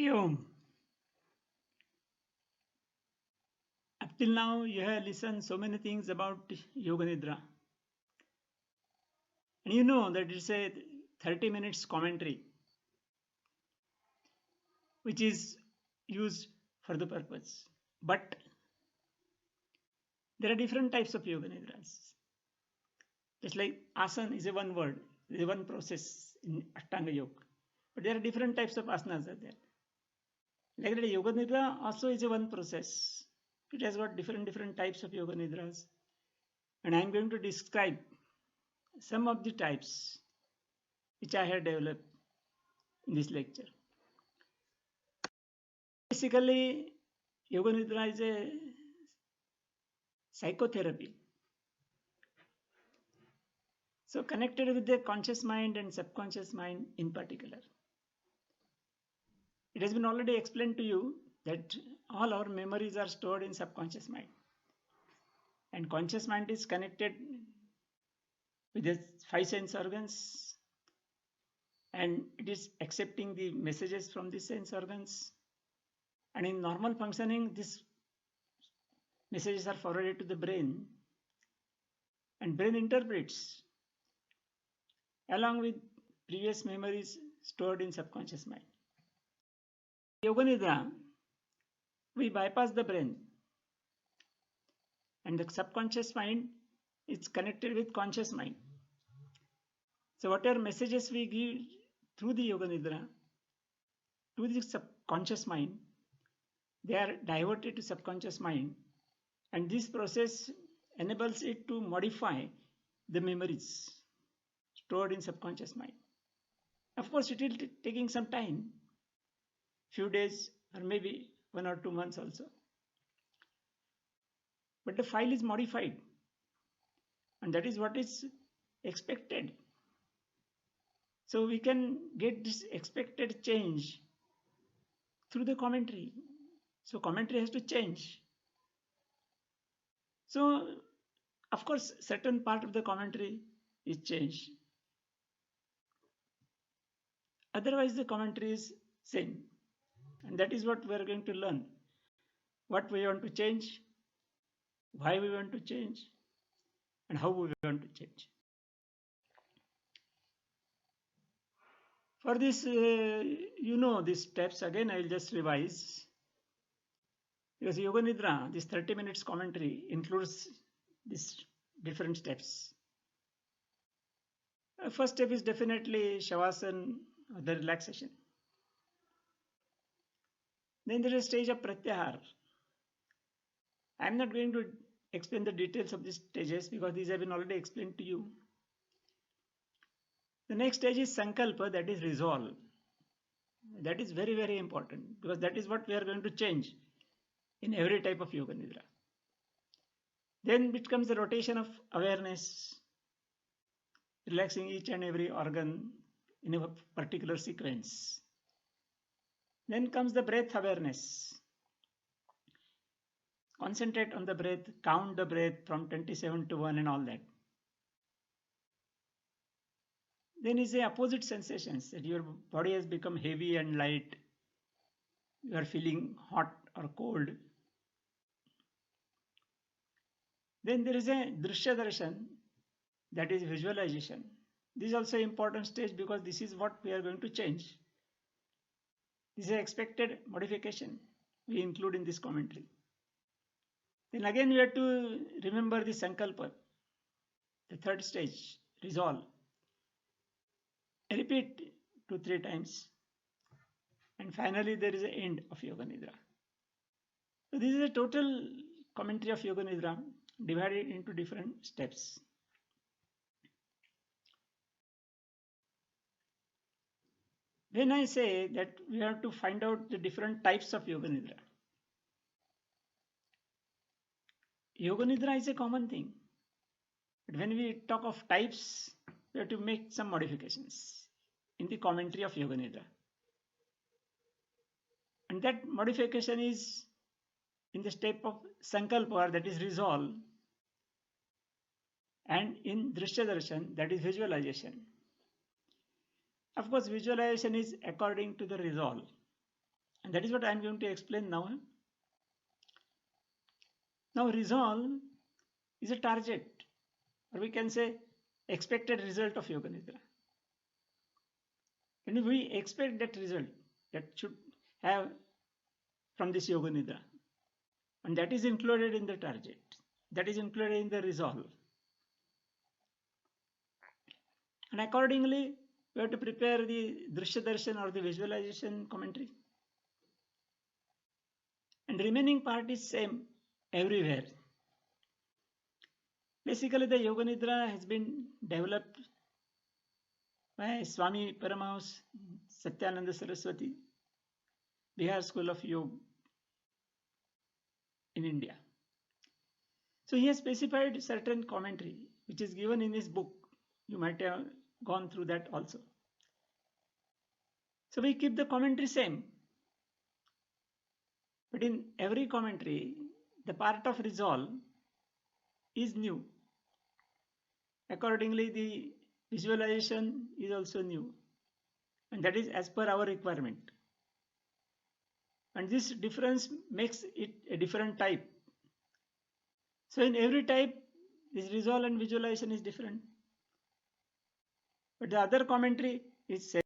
Hari Om. Up till now, you have listened so many things about Yoga Nidra. And you know that it's a 30 minutes commentary which is used for the purpose. But there are different types of Yoga Nidras. Just like asana is a one word, is a one process in Ashtanga Yoga. But there are different types of asanas are there. Like that, Yoga Nidra also is a one process. It has got different types of Yoga Nidras. And I am going to describe some of the types which I have developed in this lecture. Basically, Yoga Nidra is a psychotherapy. So connected with the conscious mind and subconscious mind in particular. It has been already explained to you that all our memories are stored in subconscious mind. And conscious mind is connected with the five sense organs, and it is accepting the messages from the sense organs. And in normal functioning, these messages are forwarded to the brain, and brain interprets along with previous memories stored in subconscious mind. Yoga Nidra, we bypass the brain, and the subconscious mind is connected with conscious mind. So whatever messages we give through the Yoga Nidra to the subconscious mind, they are diverted to subconscious mind, and this process enables it to modify the memories stored in subconscious mind. Of course, it will taking some time, few days or maybe 1 or 2 months also. But the file is modified, and that is what is expected. So we can get this expected change through the commentary. So commentary has to change. So of course, certain part of the commentary is changed. Otherwise, the commentary is same. And that is what we are going to learn. What we want to change, why we want to change, and how we want to change. For this, these steps again, I will just revise. Because Yoga Nidra, this 30 minutes commentary includes these different steps. First step is definitely Shavasana, the relaxation. Then there is a stage of Pratyahar. I am not going to explain the details of these stages because these have been already explained to you. The next stage is Sankalpa, that is resolve. That is very important because that is what we are going to change in every type of Yoga Nidra. Then it comes the rotation of awareness, relaxing each and every organ in a particular sequence. Then comes the breath awareness. Concentrate on the breath, count the breath from 27 to 1 and all that. Then is the opposite sensations, that your body has become heavy and light. You are feeling hot or cold. Then there is a Drishya Darshan, that is visualization. This is also an important stage because this is what we are going to change. This is an expected modification we include in this commentary. Then again we have to remember the Sankalpa, the third stage, resolve. Repeat 2-3 times. And finally there is an end of Yoga Nidra. So this is a total commentary of Yoga Nidra divided into different steps. When I say that we have to find out the different types of Yoga Nidra, Yoga Nidra is a common thing. But when we talk of types, we have to make some modifications in the commentary of Yoga Nidra. And that modification is in the step of Sankalpa, that is resolve, and in Drishya Darshan, that is visualization. Of course, visualization is according to the resolve. And that is what I am going to explain now. Now, resolve is a target, or we can say expected result of Yoga Nidra. And we expect that result that should have from this Yoga Nidra. And that is included in the target. That is included in the resolve. And accordingly, we have to prepare the Drishya Darshan or the visualization commentary. And remaining part is same everywhere. Basically, the Yoga Nidra has been developed by Swami Paramahansa Satyananda Saraswati, Bihar School of Yoga in India. So he has specified certain commentary which is given in his book. You might have gone through that also. So we keep the commentary same. But in every commentary, the part of resolve is new. Accordingly, the visualization is also new. And that is as per our requirement. And this difference makes it a different type. So in every type, this resolve and visualization is different. But the other commentary is same.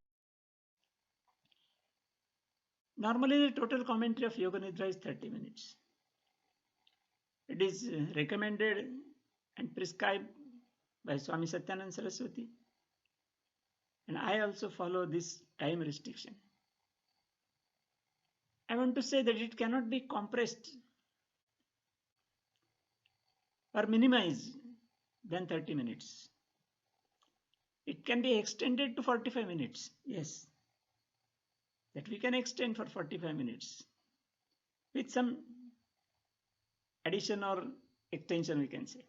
Normally, the total commentary of Yoga Nidra is 30 minutes. It is recommended and prescribed by Swami Satyananda Saraswati. And I also follow this time restriction. I want to say that it cannot be compressed or minimized than 30 minutes. It can be extended to 45 minutes. Yes, that we can extend for 45 minutes with some addition or extension, we can say.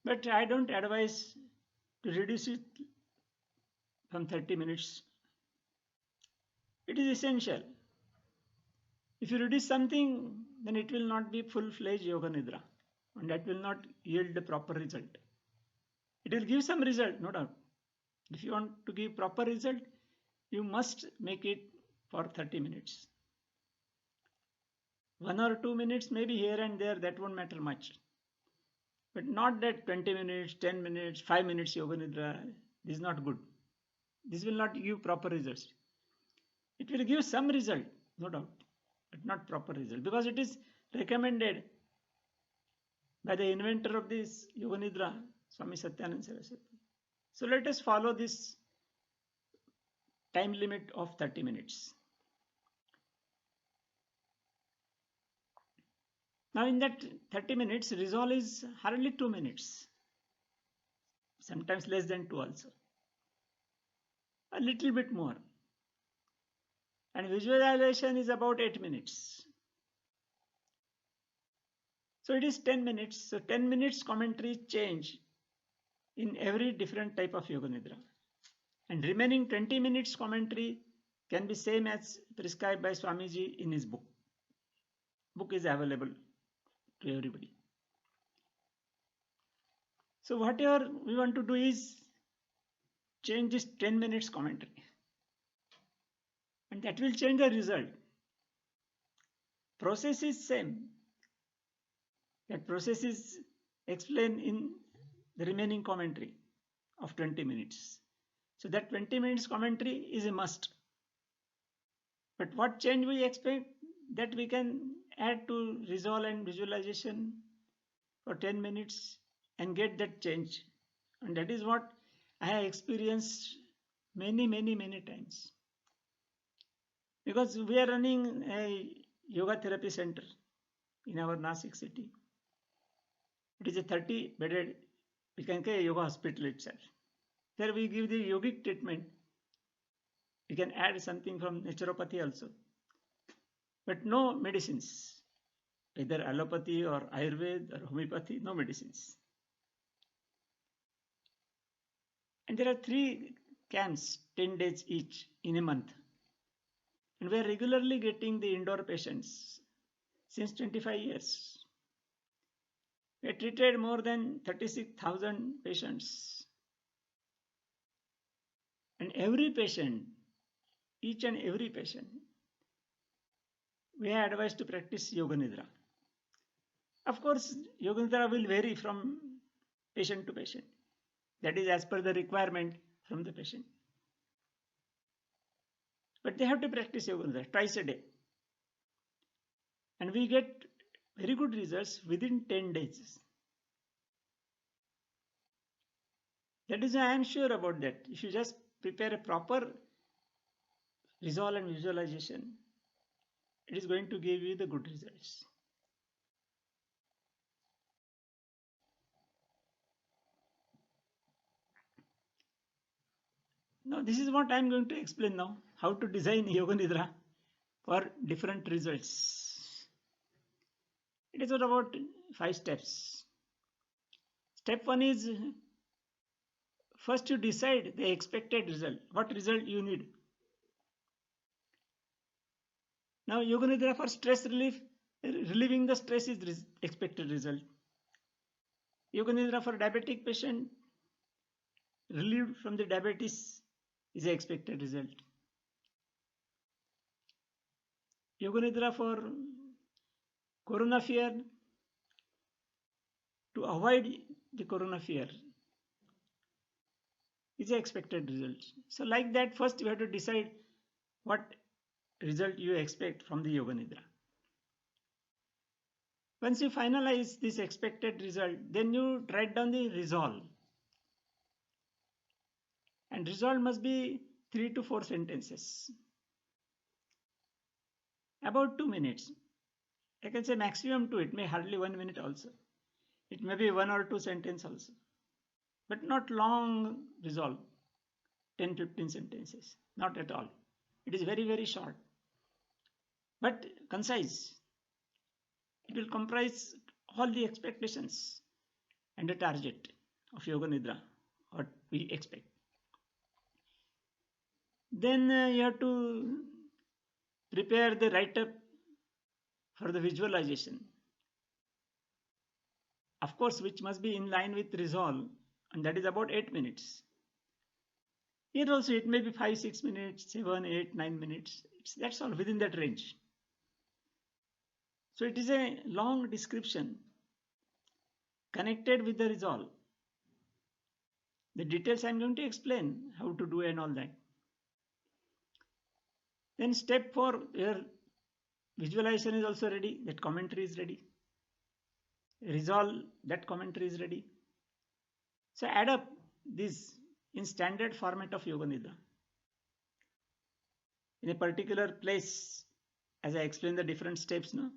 But I don't advise to reduce it from 30 minutes. It is essential. If you reduce something, then it will not be full-fledged Yoga Nidra, and that will not yield the proper result. It will give some result, no doubt. If you want to give proper result, you must make it for 30 minutes. 1 or 2 minutes, maybe here and there, that won't matter much. But not that 20 minutes, 10 minutes, 5 minutes Yoga Nidra. This is not good. This will not give proper results. It will give some result, no doubt, but not proper result, because it is recommended by the inventor of this Yoga Nidra, Swami Satyananda Saraswati. So let us follow this time limit of 30 minutes. Now in that 30 minutes, resolve is hardly 2 minutes. Sometimes less than 2 also. A little bit more. And visualization is about 8 minutes. So it is 10 minutes. So 10 minutes commentary change in every different type of Yoga Nidra. And remaining 20 minutes commentary can be same as prescribed by Swamiji in his book. Book is available to everybody. So whatever we want to do is change this 10 minutes commentary. And that will change the result. Process is same. That process is explained in the remaining commentary of 20 minutes. So that 20 minutes commentary is a must. But what change we expect, that we can add to resolve and visualization for 10 minutes and get that change. And that is what I have experienced many times. Because we are running a yoga therapy center in our Nasik city. It is a 30-bedded, we can say, yoga hospital itself. There we give the yogic treatment. We can add something from naturopathy also. But no medicines, either allopathy or Ayurveda or homeopathy, no medicines. And there are 3 camps, 10 days each in a month. And we are regularly getting the indoor patients since 25 years. We have treated more than 36,000 patients. And every patient, each and every patient, we are advised to practice Yoga Nidra. Of course, Yoga Nidra will vary from patient to patient. That is as per the requirement from the patient. But they have to practice Yoga Nidra twice a day. And we get very good results within 10 days. That is why I am sure about that. If you just prepare a proper resolve and visualization, it is going to give you the good results. Now, this is what I am going to explain now, how to design Yoga Nidra for different results. It is about 5 steps. Step 1 is first you decide the expected result, what result you need. Now, Yoga Nidra for stress relief, relieving the stress is expected result. Yoga Nidra for diabetic patient, relieved from the diabetes is the expected result. Yoga Nidra for corona fear, to avoid the corona fear is the expected result. So like that, first you have to decide what result you expect from the Yoga Nidra. Once you finalize this expected result, then you write down the resolve. And resolve must be 3 to 4 sentences. About 2 minutes. I can say maximum 2, it may hardly 1 minute also. It may be 1 or 2 sentences also. But not long resolve, 10-15 sentences, not at all. It is very, very short, but concise. It will comprise all the expectations and the target of Yoga Nidra, what we expect. Then you have to prepare the write-up for the visualization. Of course, which must be in line with resolve, and that is about 8 minutes. Here also it may be 5-6 minutes, 7, 8, 9 minutes. That's all within that range. So it is a long description connected with the resolve. The details I am going to explain how to do and all that. Then step 4, your visualization is also ready, that commentary is ready. Resolve, that commentary is ready. So add up this in standard format of Yoga Nidra. In a particular place, as I explained the different steps, no?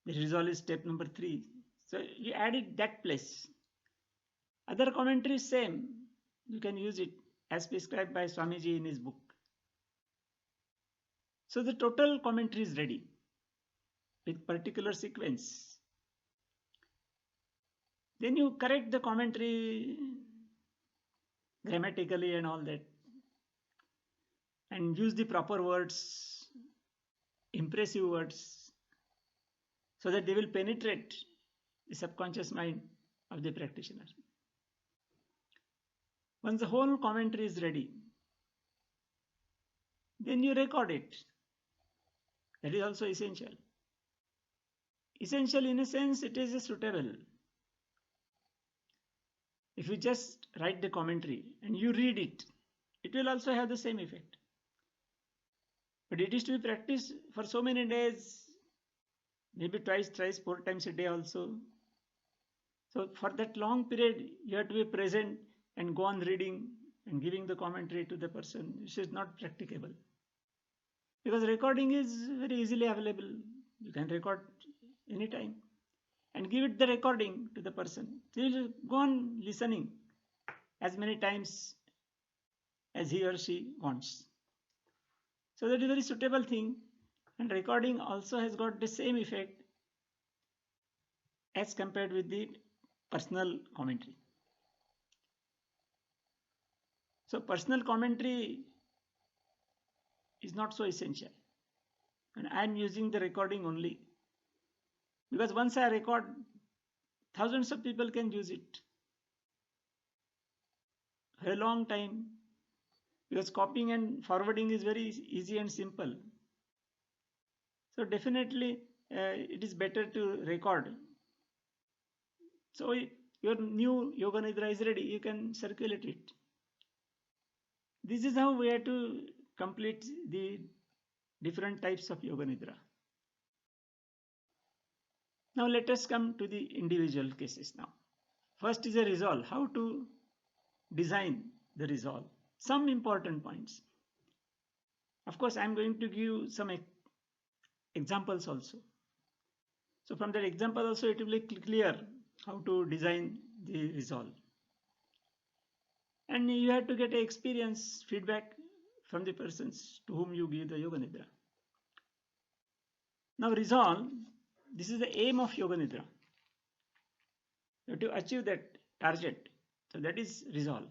The resolve is step number 3. So you add it that place. Other commentary is same. You can use it as prescribed by Swamiji in his book. So the total commentary is ready with particular sequence. Then you correct the commentary grammatically and all that, and use the proper words, impressive words, so that they will penetrate the subconscious mind of the practitioner. Once the whole commentary is ready, then you record it. That is also essential. Essential in a sense, it is suitable. If you just write the commentary and you read it, it will also have the same effect. But it is to be practiced for so many days, maybe twice, thrice, 4 times a day also. So for that long period, you have to be present and go on reading and giving the commentary to the person. This is not practicable. Because recording is very easily available. You can record anytime and give it the recording to the person. He will go on listening as many times as he or she wants. So that is a very suitable thing, and recording also has got the same effect as compared with the personal commentary. So personal commentary is not so essential, and I am using the recording only, because once I record, thousands of people can use it for a long time, because copying and forwarding is very easy and simple. So definitely it is better to record. So your new yoga nidra is ready, you can circulate it. This is how we have to complete the different types of yoga nidra. Now let us come to the individual cases now. First is a resolve, how to design the resolve. Some important points. Of course, I am going to give some examples also. So from that example also it will be clear how to design the resolve. And you have to get experience feedback from the persons to whom you give the yoga nidra. Now resolve, this is the aim of yoga nidra. You have to achieve that target. So that is resolve.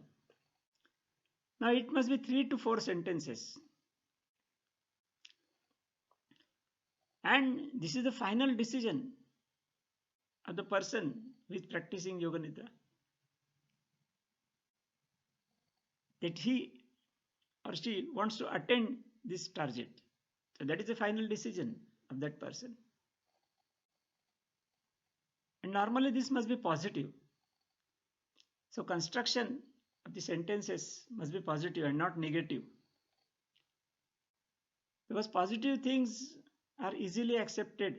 Now it must be 3 to 4 sentences. And this is the final decision of the person who is practicing yoga nidra, that he or she wants to attain this target. So that is the final decision of that person. And normally this must be positive. So construction of the sentences must be positive and not negative. Because positive things are easily accepted.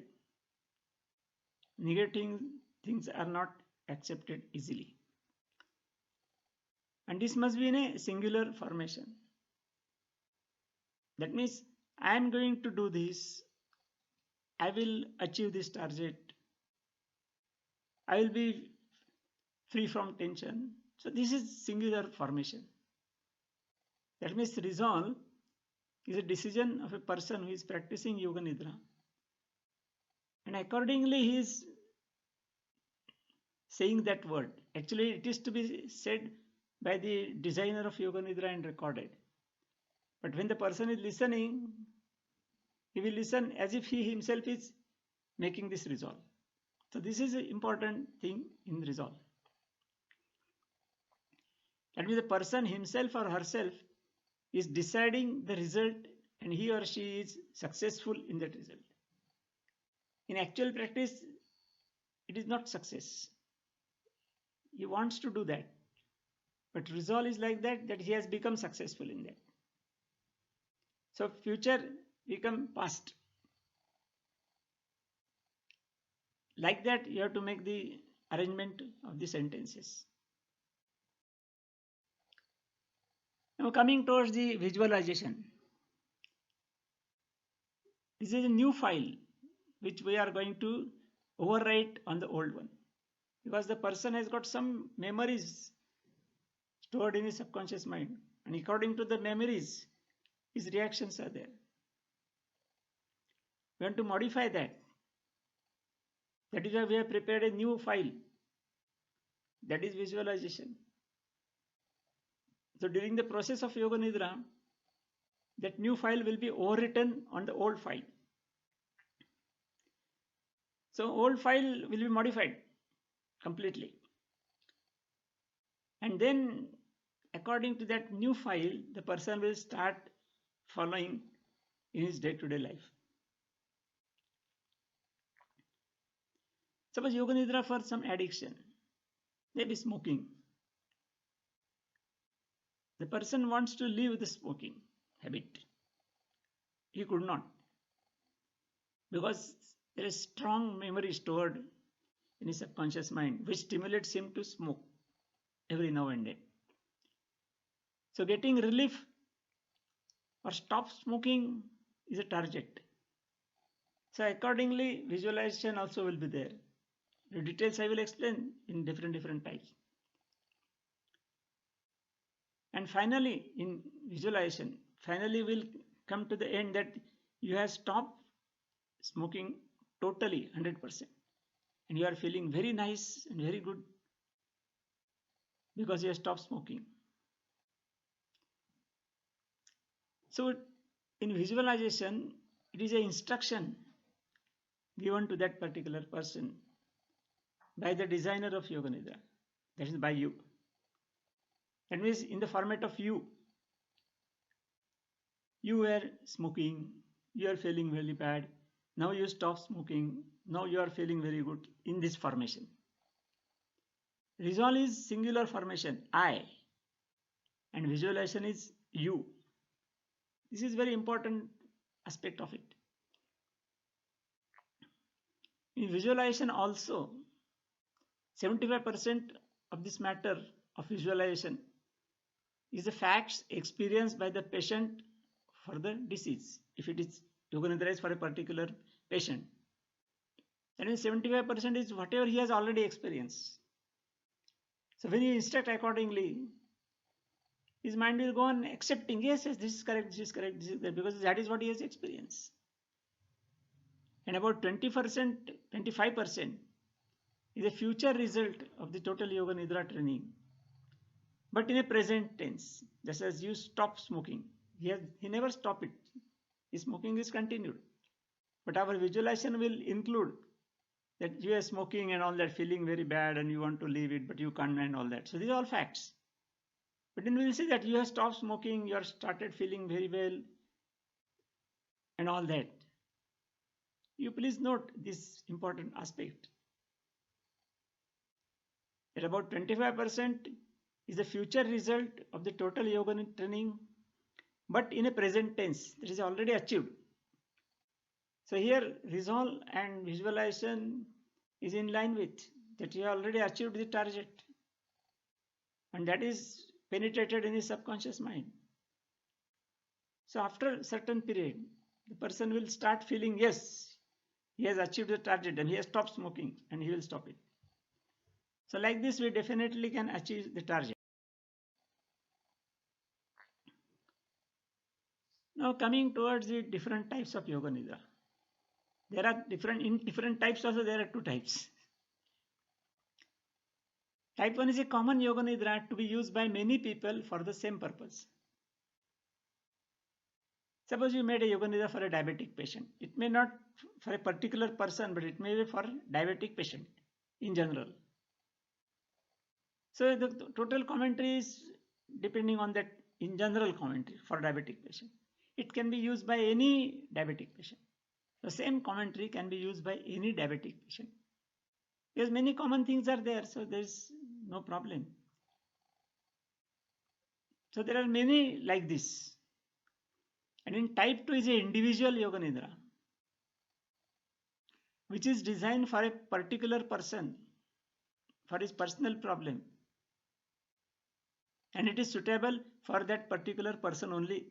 Negative things are not accepted easily. And this must be in a singular formation. That means I am going to do this. I will achieve this target. I will be free from tension. So this is singular formation. That means resolve is a decision of a person who is practicing yoga nidra. And accordingly he is saying that word. Actually it is to be said by the designer of yoga nidra and recorded. But when the person is listening, he will listen as if he himself is making this resolve. So this is an important thing in resolve. That means the person himself or herself is deciding the result and he or she is successful in that result. In actual practice, it is not success. He wants to do that. But resolve is like that he has become successful in that. So future become past. Like that, you have to make the arrangement of the sentences. Now coming towards the visualization. This is a new file which we are going to overwrite on the old one. Because the person has got some memories stored in his subconscious mind. And according to the memories, his reactions are there. We want to modify that. That is why we have prepared a new file. That is visualization. So during the process of yoga nidra, that new file will be overwritten on the old file. So old file will be modified completely. And then according to that new file, the person will start following in his day-to-day life. Suppose yoga nidra for some addiction, maybe smoking. The person wants to leave the smoking habit. He could not. Because there is strong memory stored in his subconscious mind which stimulates him to smoke every now and then. So getting relief or stop smoking is a target. So accordingly, visualization also will be there. The details I will explain in different types. And finally, in visualization, finally we'll come to the end that you have stopped smoking totally 100%. And you are feeling very nice and very good because you have stopped smoking. So in visualization, it is an instruction given to that particular person by the designer of yoga nidra, that is by you. That means in the format of you were smoking, you are feeling really bad, Now you stop smoking. Now you are feeling very good in this formation. Resolve is singular formation, I, and visualization is you. This is very important aspect of it. In visualization also, 75% of this matter of visualization is the facts experienced by the patient for the disease. If it is Yoga Nidra is for a particular patient, that means 75% is whatever he has already experienced. So when you instruct accordingly, his mind will go on accepting, yes, yes, this is correct, this is correct, this is correct, because that is what he has experienced. And about 20%, 25% is a future result of the total Yoga Nidra training, but in a present tense, just as you stop smoking. He never stopped it. His smoking is continued. But our visualization will include that you are smoking and all that, feeling very bad and you want to leave it, but you can't, and all that. So these are all facts. But then we'll see that you have stopped smoking, you have started feeling very well and all that. You please note this important aspect. That about 25% is the future result of the total yoga training, but in a present tense, that is already achieved. So here resolve and visualization is in line with that you have already achieved the target, and that is penetrated in the subconscious mind. So after a certain period, the person will start feeling, yes, he has achieved the target and he has stopped smoking, and he will stop it. So like this, we definitely can achieve the target. Now coming towards the different types of Yoga Nidra. There are different types also, there are two types. Type 1 is a common Yoga Nidra to be used by many people for the same purpose. Suppose you made a Yoga Nidra for a diabetic patient. It may not for a particular person, but it may be for diabetic patient in general. So the total commentary is depending on that in general commentary for diabetic patient. It can be used by any diabetic patient. The same commentary can be used by any diabetic patient. Because many common things are there, so there is no problem. So there are many like this. And in type 2 is an individual Yoga Nidra, which is designed for a particular person, for his personal problem. And it is suitable for that particular person only.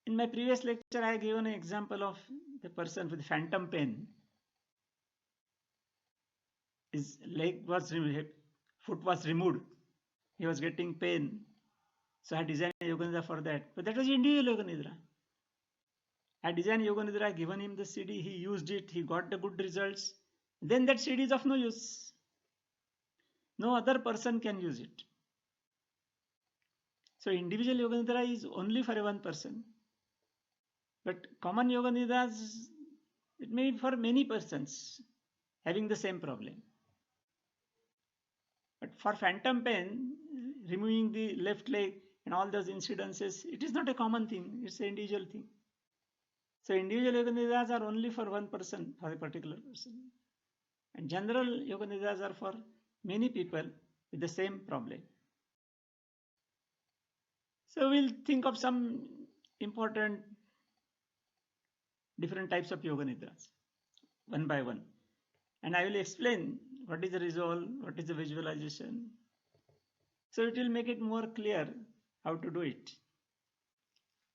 In my previous lecture, I have given an example of the person with phantom pain. His leg was removed, foot was removed. He was getting pain. So I designed a Yoga Nidra for that. But that was individual Yoga Nidra. I designed Yoga Nidra, given him the CD, he used it, he got the good results. Then that CD is of no use. No other person can use it. So individual Yoga Nidra is only for one person. But common Yoga Nidras, it may be for many persons having the same problem. But for phantom pain, removing the left leg and all those incidences, it is not a common thing. It's an individual thing. So individual Yoga Nidras are only for one person, for a particular person. And general Yoga Nidras are for many people with the same problem. So we'll think of some important different types of Yoga Nidras one by one. And I will explain what is the resolve, what is the visualization. So it will make it more clear how to do it.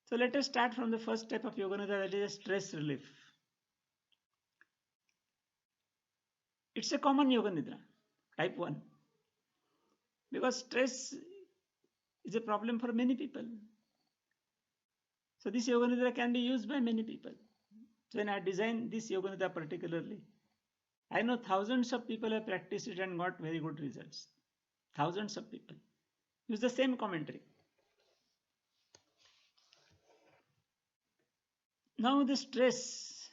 So let us start from the first type of Yoga Nidra, that is stress relief. It's a common Yoga Nidra, type 1. Because stress is a problem for many people. So this Yoga Nidra can be used by many people. So when I designed this Yoga Nidra particularly, I know thousands of people have practiced it and got very good results. Thousands of people use the same commentary. Now the stress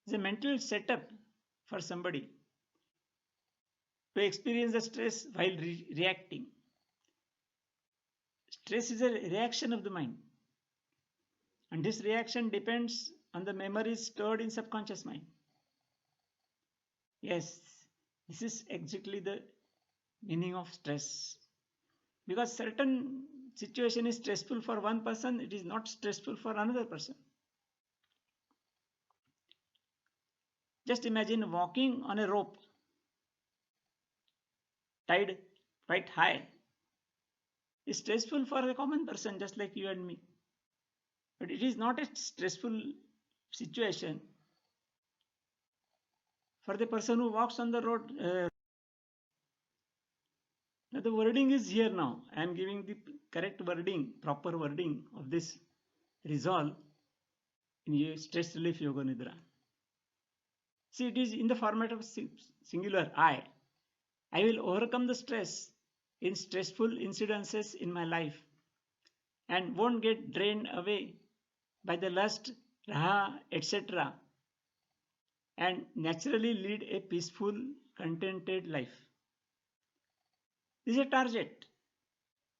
is a mental setup for somebody to experience the stress while reacting. Stress is a reaction of the mind. And this reaction depends on the memories stored in subconscious mind. Yes, this is exactly the meaning of stress. Because certain situation is stressful for one person, it is not stressful for another person. Just imagine walking on a rope tied quite high. It's stressful for a common person just like you and me. But it is not a stressful situation for the person who walks on the road. Now the wording is here now. I am giving the correct wording, proper wording of this resolve in stress relief yoga nidra. See, it is in the format of singular I. I will overcome the stress in stressful incidences in my life and won't get drained away by the lust, raha, etc. and naturally lead a peaceful, contented life. This is a target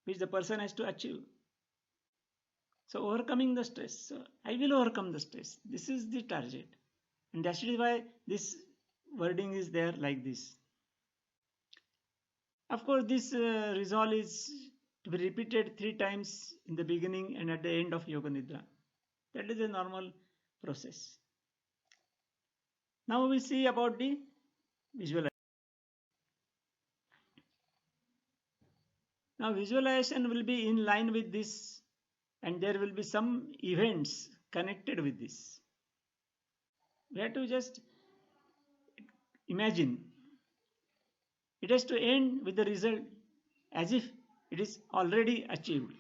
which the person has to achieve. So overcoming the stress. So I will overcome the stress. This is the target. And that is why this wording is there like this. Of course, this resolve is to be repeated 3 times in the beginning and at the end of Yoga Nidra. That is a normal process. Now we see about the visualization. Now visualization will be in line with this and there will be some events connected with this. We have to just imagine. It has to end with the result as if it is already achieved.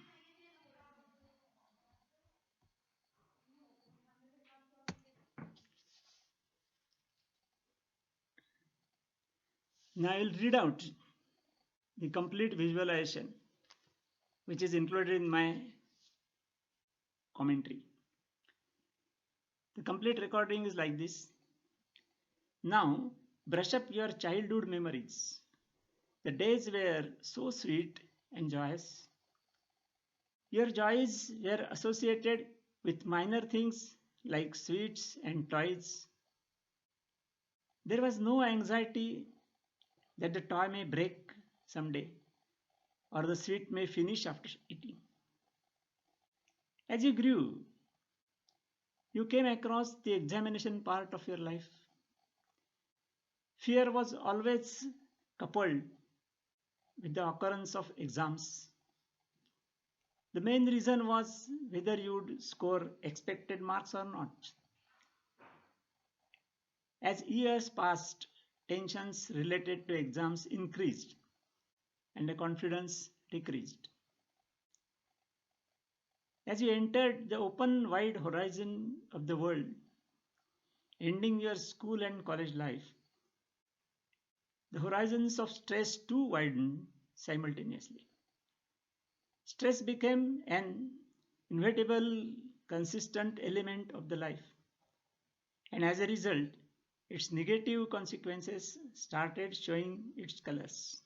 Now I will read out the complete visualization which is included in my commentary. The complete recording is like this. Now brush up your childhood memories. The days were so sweet and joyous. Your joys were associated with minor things like sweets and toys. There was no anxiety that the toy may break someday or the sweet may finish after eating. As you grew, you came across the examination part of your life. Fear was always coupled with the occurrence of exams. The main reason was whether you would score expected marks or not. As years passed, tensions related to exams increased and the confidence decreased. As you entered the open wide horizon of the world, ending your school and college life, the horizons of stress too widened simultaneously. Stress became an inevitable, consistent element of the life, and as a result, its negative consequences started showing its colors.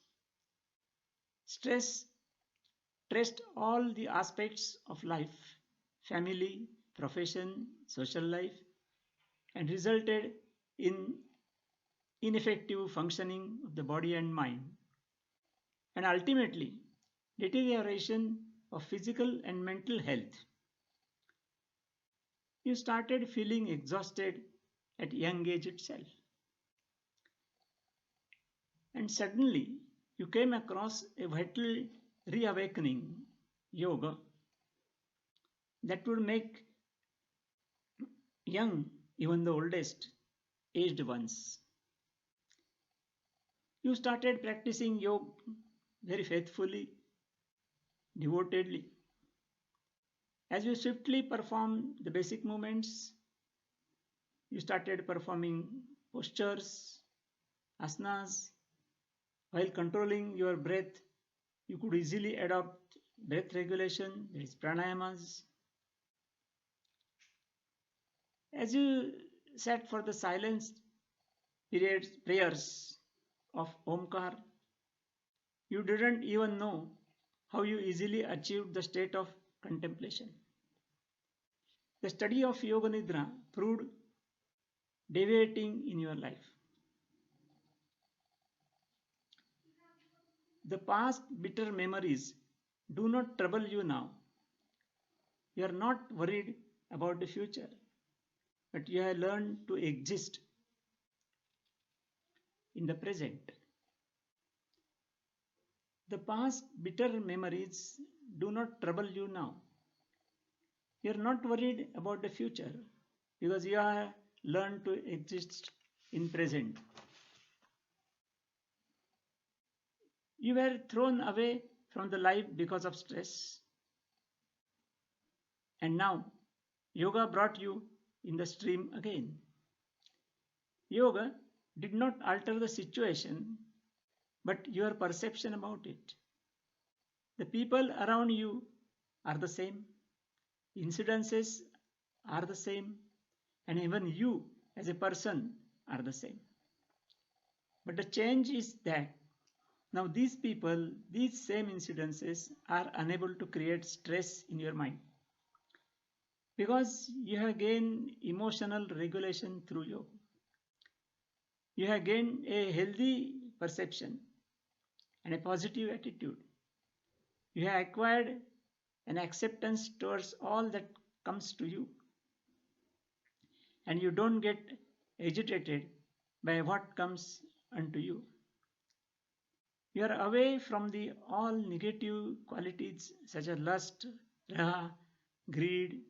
Stress stressed all the aspects of life, family, profession, social life, and resulted in ineffective functioning of the body and mind, and ultimately deterioration of physical and mental health. You started feeling exhausted at young age itself. And suddenly you came across a vital reawakening yoga that would make young even the oldest aged ones. You started practicing yoga very faithfully, devotedly. As you swiftly perform the basic movements, you started performing postures, asanas. While controlling your breath, you could easily adopt breath regulation, that is pranayamas. As you sat for the silence periods, prayers of Omkar, you didn't even know how you easily achieved the state of contemplation. The study of Yoga Nidra proved deviating in your life. The past bitter memories do not trouble you now. You are not worried about the future, but you have learned to exist in the present. The past bitter memories do not trouble you now. You are not worried about the future because you have learned to exist in present. You were thrown away from the life because of stress, and now yoga brought you in the stream again. Yoga did not alter the situation, but your perception about it. The people around you are the same, incidences are the same, and even you as a person are the same. But the change is that now these people, these same incidences are unable to create stress in your mind because you have gained emotional regulation through yoga. You have gained a healthy perception and a positive attitude. You have acquired an acceptance towards all that comes to you. And you don't get agitated by what comes unto you. You are away from the all negative qualities such as lust, raha, greed,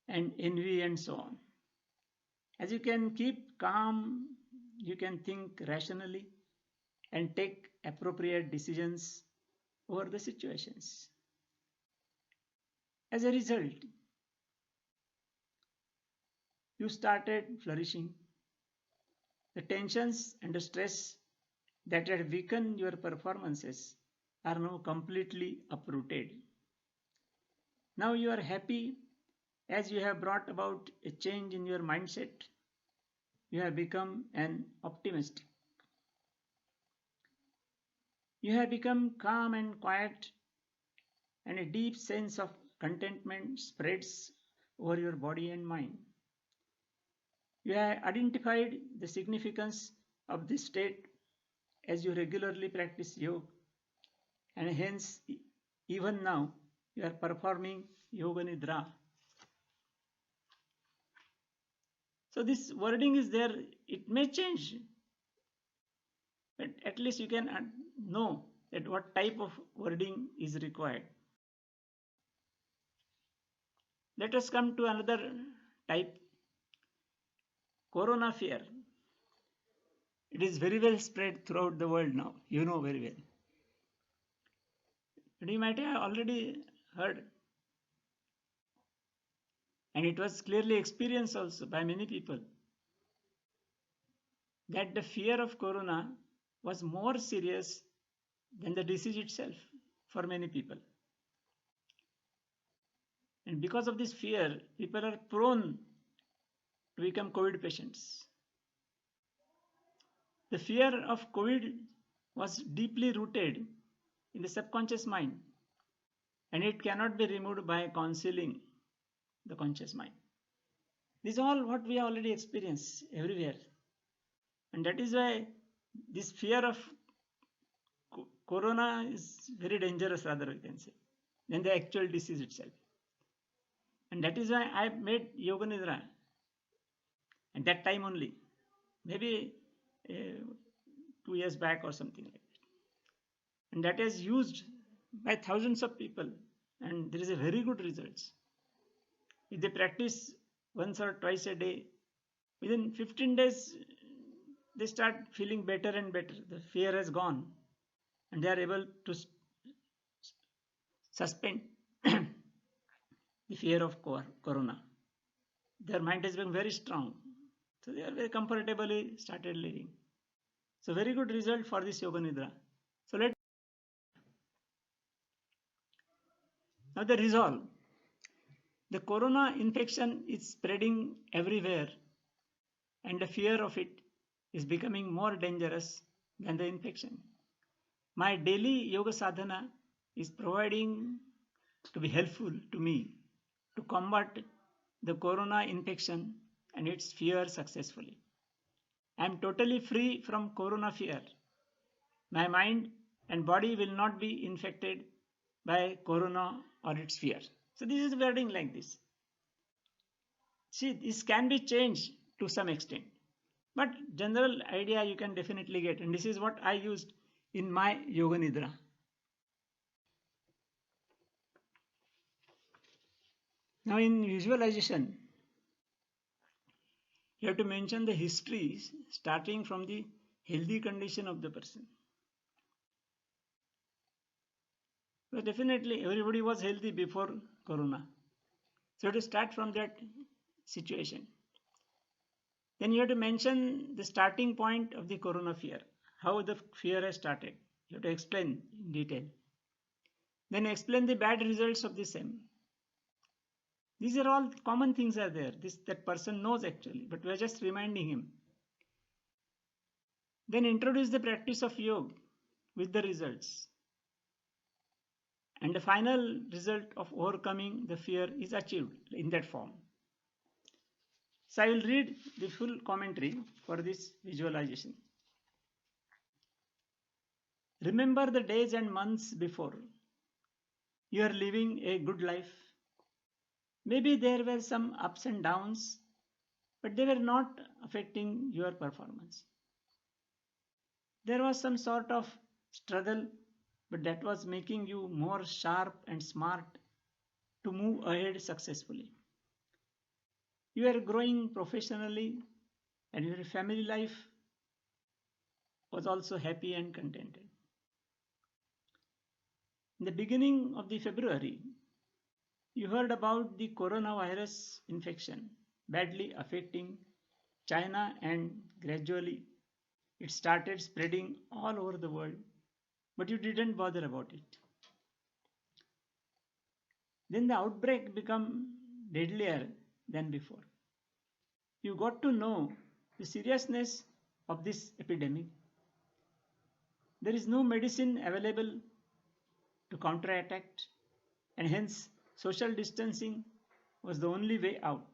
and envy, and so on. As you can keep calm, you can think rationally and take appropriate decisions over the situations. As a result, you started flourishing. The tensions and the stress that had weakened your performances are now completely uprooted. Now you are happy as you have brought about a change in your mindset. You have become an optimist. You have become calm and quiet, and a deep sense of contentment spreads over your body and mind. You have identified the significance of this state as you regularly practice yoga, and hence, even now, you are performing Yoga Nidra. So, this wording is there, it may change, but at least you can know that what type of wording is required. Let us come to another type, Corona fear. It is very well spread throughout the world now, you know very well. But you might have already heard, and it was clearly experienced also by many people, that the fear of corona was more serious than the disease itself for many people. And because of this fear, people are prone to become COVID patients. The fear of COVID was deeply rooted in the subconscious mind, and it cannot be removed by counseling the conscious mind. This is all what we already experience everywhere. And that is why this fear of corona is very dangerous, rather, we can say, than the actual disease itself. And that is why I made Yoga Nidra at that time only, maybe 2 years back or something like that. And that is used by thousands of people, and there is a very good results. If they practice once or twice a day, within 15 days, they start feeling better and better. The fear has gone, and they are able to suspend the fear of corona. Their mind has been very strong, so they are very comfortably started living. So very good result for this Yoga Nidra. So now the resolve. The corona infection is spreading everywhere, and the fear of it is becoming more dangerous than the infection. My daily yoga sadhana is providing to be helpful to me to combat the corona infection and its fear successfully. I am totally free from corona fear. My mind and body will not be infected by corona or its fear. So this is wording like this. See, this can be changed to some extent, but general idea you can definitely get, and this is what I used in my Yoga Nidra. Now in visualization, you have to mention the history starting from the healthy condition of the person. So definitely everybody was healthy before corona. So to start from that situation. Then you have to mention the starting point of the corona fear, how the fear has started. You have to explain in detail. Then explain the bad results of the same. These are all common things are there. That person knows actually, but we are just reminding him. Then introduce the practice of yoga with the results. And the final result of overcoming the fear is achieved in that form. So I will read the full commentary for this visualization. Remember the days and months before. You are living a good life. Maybe there were some ups and downs, but they were not affecting your performance. There was some sort of struggle, but that was making you more sharp and smart to move ahead successfully. You are growing professionally, and your family life was also happy and contented. In the beginning of the February, you heard about the coronavirus infection badly affecting China, and gradually it started spreading all over the world, but you didn't bother about it. Then the outbreak became deadlier than before. You got to know the seriousness of this epidemic. There is no medicine available to counteract, and hence social distancing was the only way out.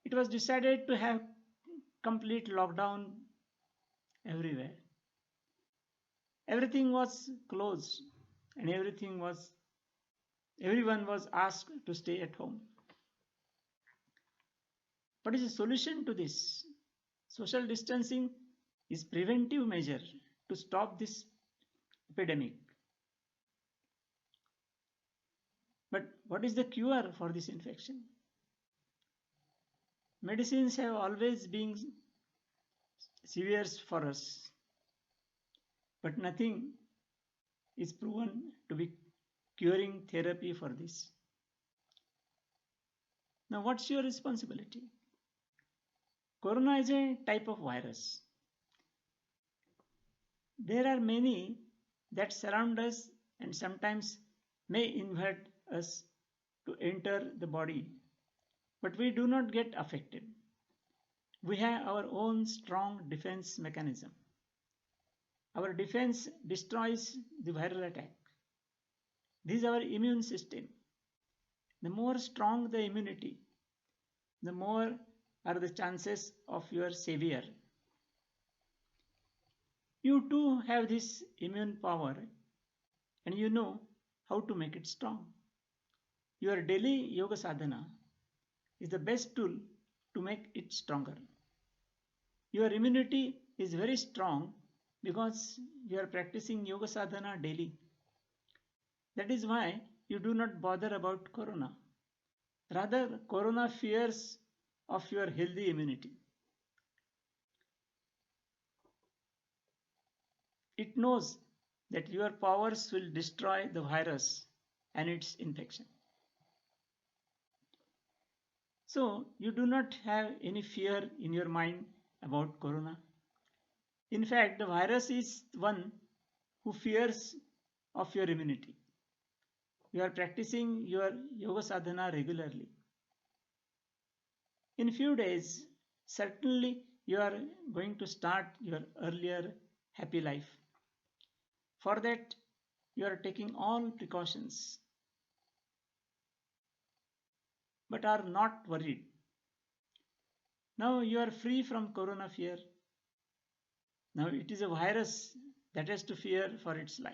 It was decided to have complete lockdown everywhere. Everything was closed and everyone was asked to stay at home. What is the solution to this? Social distancing is preventive measure to stop this epidemic. But what is the cure for this infection? Medicines have always been severe for us, but nothing is proven to be curing therapy for this. Now, what's your responsibility? Corona is a type of virus. There are many that surround us and sometimes may invite us to enter the body, but we do not get affected. We have our own strong defense mechanism. Our defense destroys the viral attack. This is our immune system. The more strong the immunity, the more are the chances of your savior. You too have this immune power and you know how to make it strong. Your daily yoga sadhana is the best tool to make it stronger. Your immunity is very strong because you are practicing yoga sadhana daily. That is why you do not bother about corona. Rather, corona fears of your healthy immunity. It knows that your powers will destroy the virus and its infection. So you do not have any fear in your mind about corona. In fact, the virus is one who fears of your immunity. You are practicing your yoga sadhana regularly. In few days, certainly you are going to start your earlier happy life. For that, you are taking all precautions. but are not worried. Now you are free from corona fear. Now it is a virus that has to fear for its life.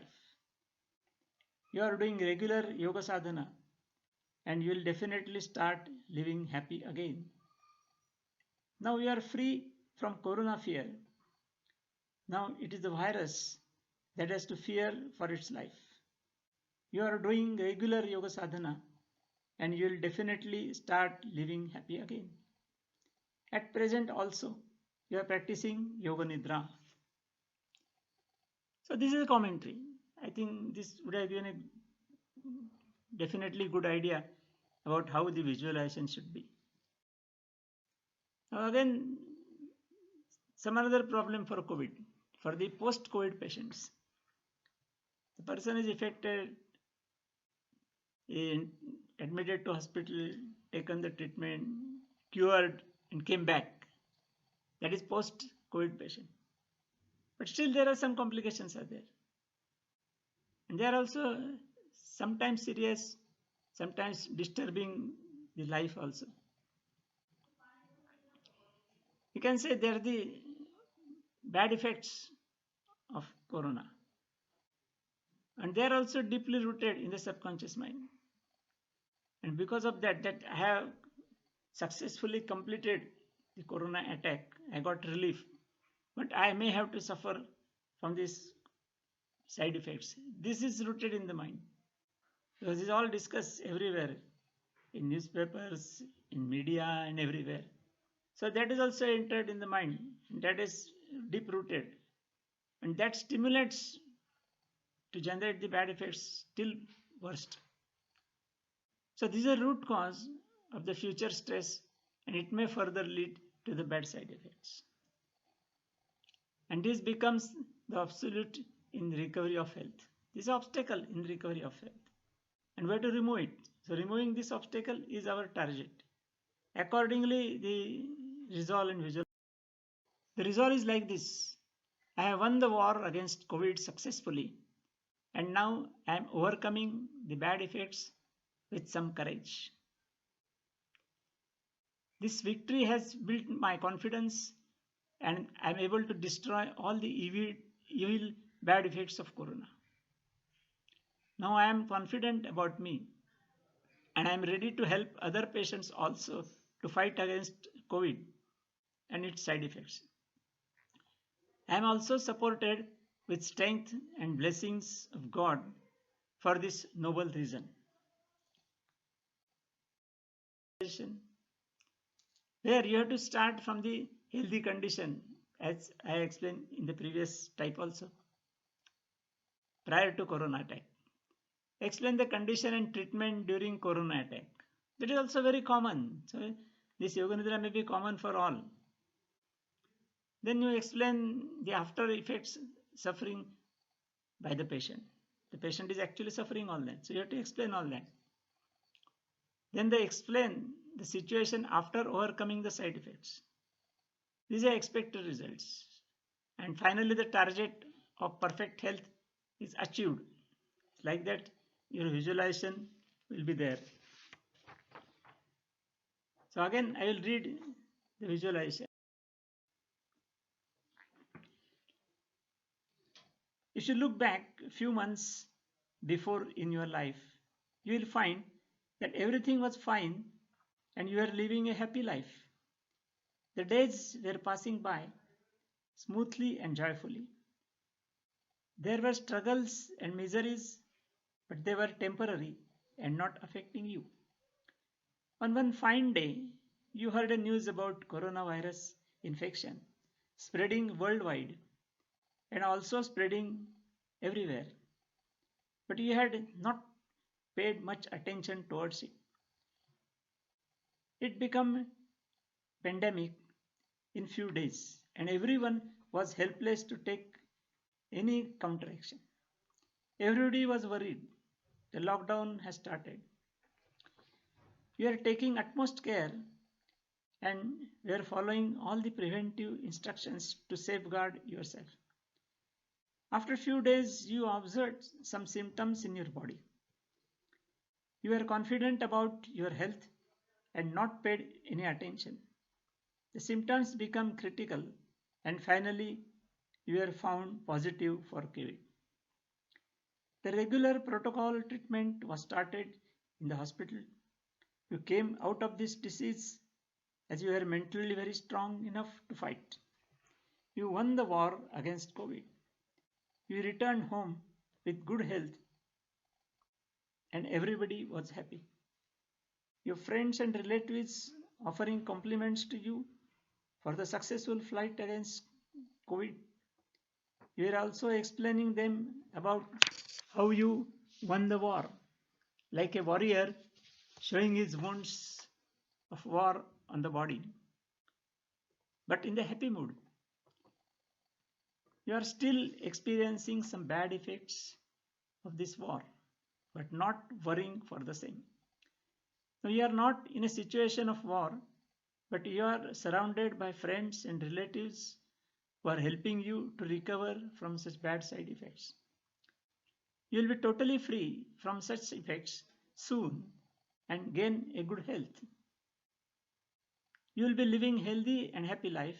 You are doing regular yoga sadhana and you will definitely start living happy again. Now you are free from corona fear. Now it is the virus that has to fear for its life. You are doing regular yoga sadhana and you will definitely start living happy again. At present also, you are practicing yoga nidra. So this is a commentary. I think this would have given a definitely good idea about how the visualization should be. Now again, some another problem for COVID, for the post-COVID patients. The person is affected, admitted to hospital, taken the treatment, cured, and came back. That is post-COVID patient. But still there are some complications are there. And they are also sometimes serious, sometimes disturbing the life also. You can say they are the bad effects of corona. And they are also deeply rooted in the subconscious mind. And because of that, I have successfully completed the corona attack. I got relief. But I may have to suffer from these side effects. This is rooted in the mind. Because it's all discussed everywhere, in newspapers, in media, and everywhere. So that is also entered in the mind. That is deep rooted. And that stimulates to generate the bad effects still worst. So this is a root cause of the future stress, and it may further lead to the bad side effects. And this becomes the absolute in recovery of health. This is obstacle in recovery of health. And where to remove it? So removing this obstacle is our target. Accordingly, the resolve and visual. The resolve is like this. I have won the war against COVID successfully, and now I am overcoming the bad effects with some courage. This victory has built my confidence, and I am able to destroy all the evil bad effects of corona. Now I am confident about me, and I am ready to help other patients also to fight against COVID and its side effects. I am also supported with strength and blessings of God for this noble reason. Where you have to start from the healthy condition, as I explained in the previous type also, prior to corona attack. Explain the condition and treatment during corona attack. That is also very common. So this yoga nidra may be common for all. Then you explain the after effects suffering by the patient. The patient is actually suffering all that. So you have to explain all that. Then they explain the situation after overcoming the side effects. These are expected results. And finally, the target of perfect health is achieved. Like that, your visualization will be there. So again, I will read the visualization. If you look back a few months before in your life, you will find that everything was fine and you are living a happy life. The days were passing by smoothly and joyfully. There were struggles and miseries, but they were temporary and not affecting you. On one fine day, you heard a news about coronavirus infection spreading worldwide and also spreading everywhere. But you had not paid much attention towards it. It became pandemic in few days and everyone was helpless to take any counteraction. Everybody was worried. The lockdown has started. You are taking utmost care and we are following all the preventive instructions to safeguard yourself. After a few days, you observed some symptoms in your body. You are confident about your health and not paid any attention. The symptoms become critical and finally you are found positive for COVID. The regular protocol treatment was started in the hospital. You came out of this disease as you were mentally very strong enough to fight. You won the war against COVID. You returned home with good health and everybody was happy. Your friends and relatives offering compliments to you for the successful fight against COVID. You are also explaining them about how you won the war, like a warrior showing his wounds of war on the body, but in the happy mood. You are still experiencing some bad effects of this war, but not worrying for the same. Now you are not in a situation of war, but you are surrounded by friends and relatives who are helping you to recover from such bad side effects. You will be totally free from such effects soon and gain a good health. You will be living healthy and happy life.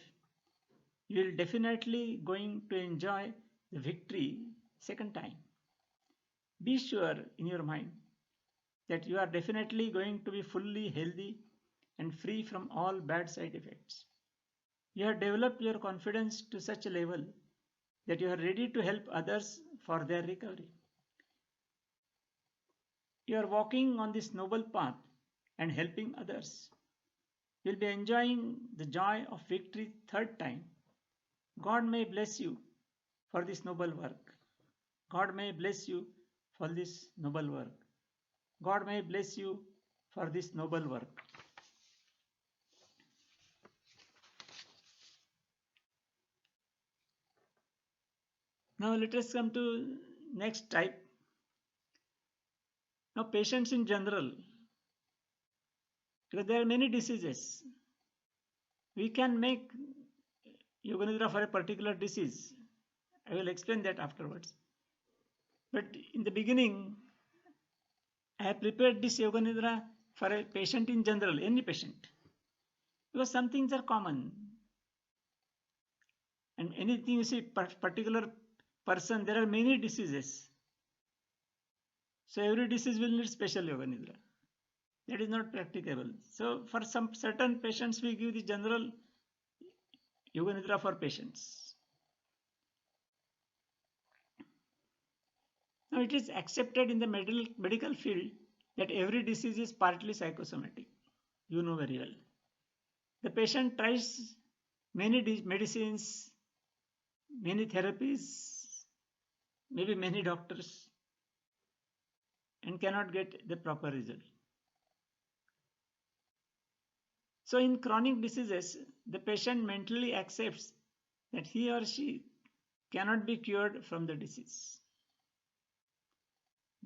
You will definitely going to enjoy the victory second time. Be sure in your mind that you are definitely going to be fully healthy and free from all bad side effects. You have developed your confidence to such a level that you are ready to help others for their recovery. You are walking on this noble path and helping others. You will be enjoying the joy of victory third time. God may bless you for this noble work. God may bless you for this noble work. God may bless you for this noble work. Now let us come to next type. Now patients in general, because there are many diseases, we can make Yoga Nidra for a particular disease. I will explain that afterwards. But in the beginning, I have prepared this Yoga Nidra for a patient in general, any patient. Because some things are common. And anything you see, particular person, there are many diseases. So every disease will need special Yoga Nidra. That is not practicable. So for some certain patients, we give the general Yoga Nidra for patients. Now it is accepted in the medical field that every disease is partly psychosomatic. You know very well. The patient tries many medicines, many therapies, maybe many doctors, and cannot get the proper result. So in chronic diseases, the patient mentally accepts that he or she cannot be cured from the disease.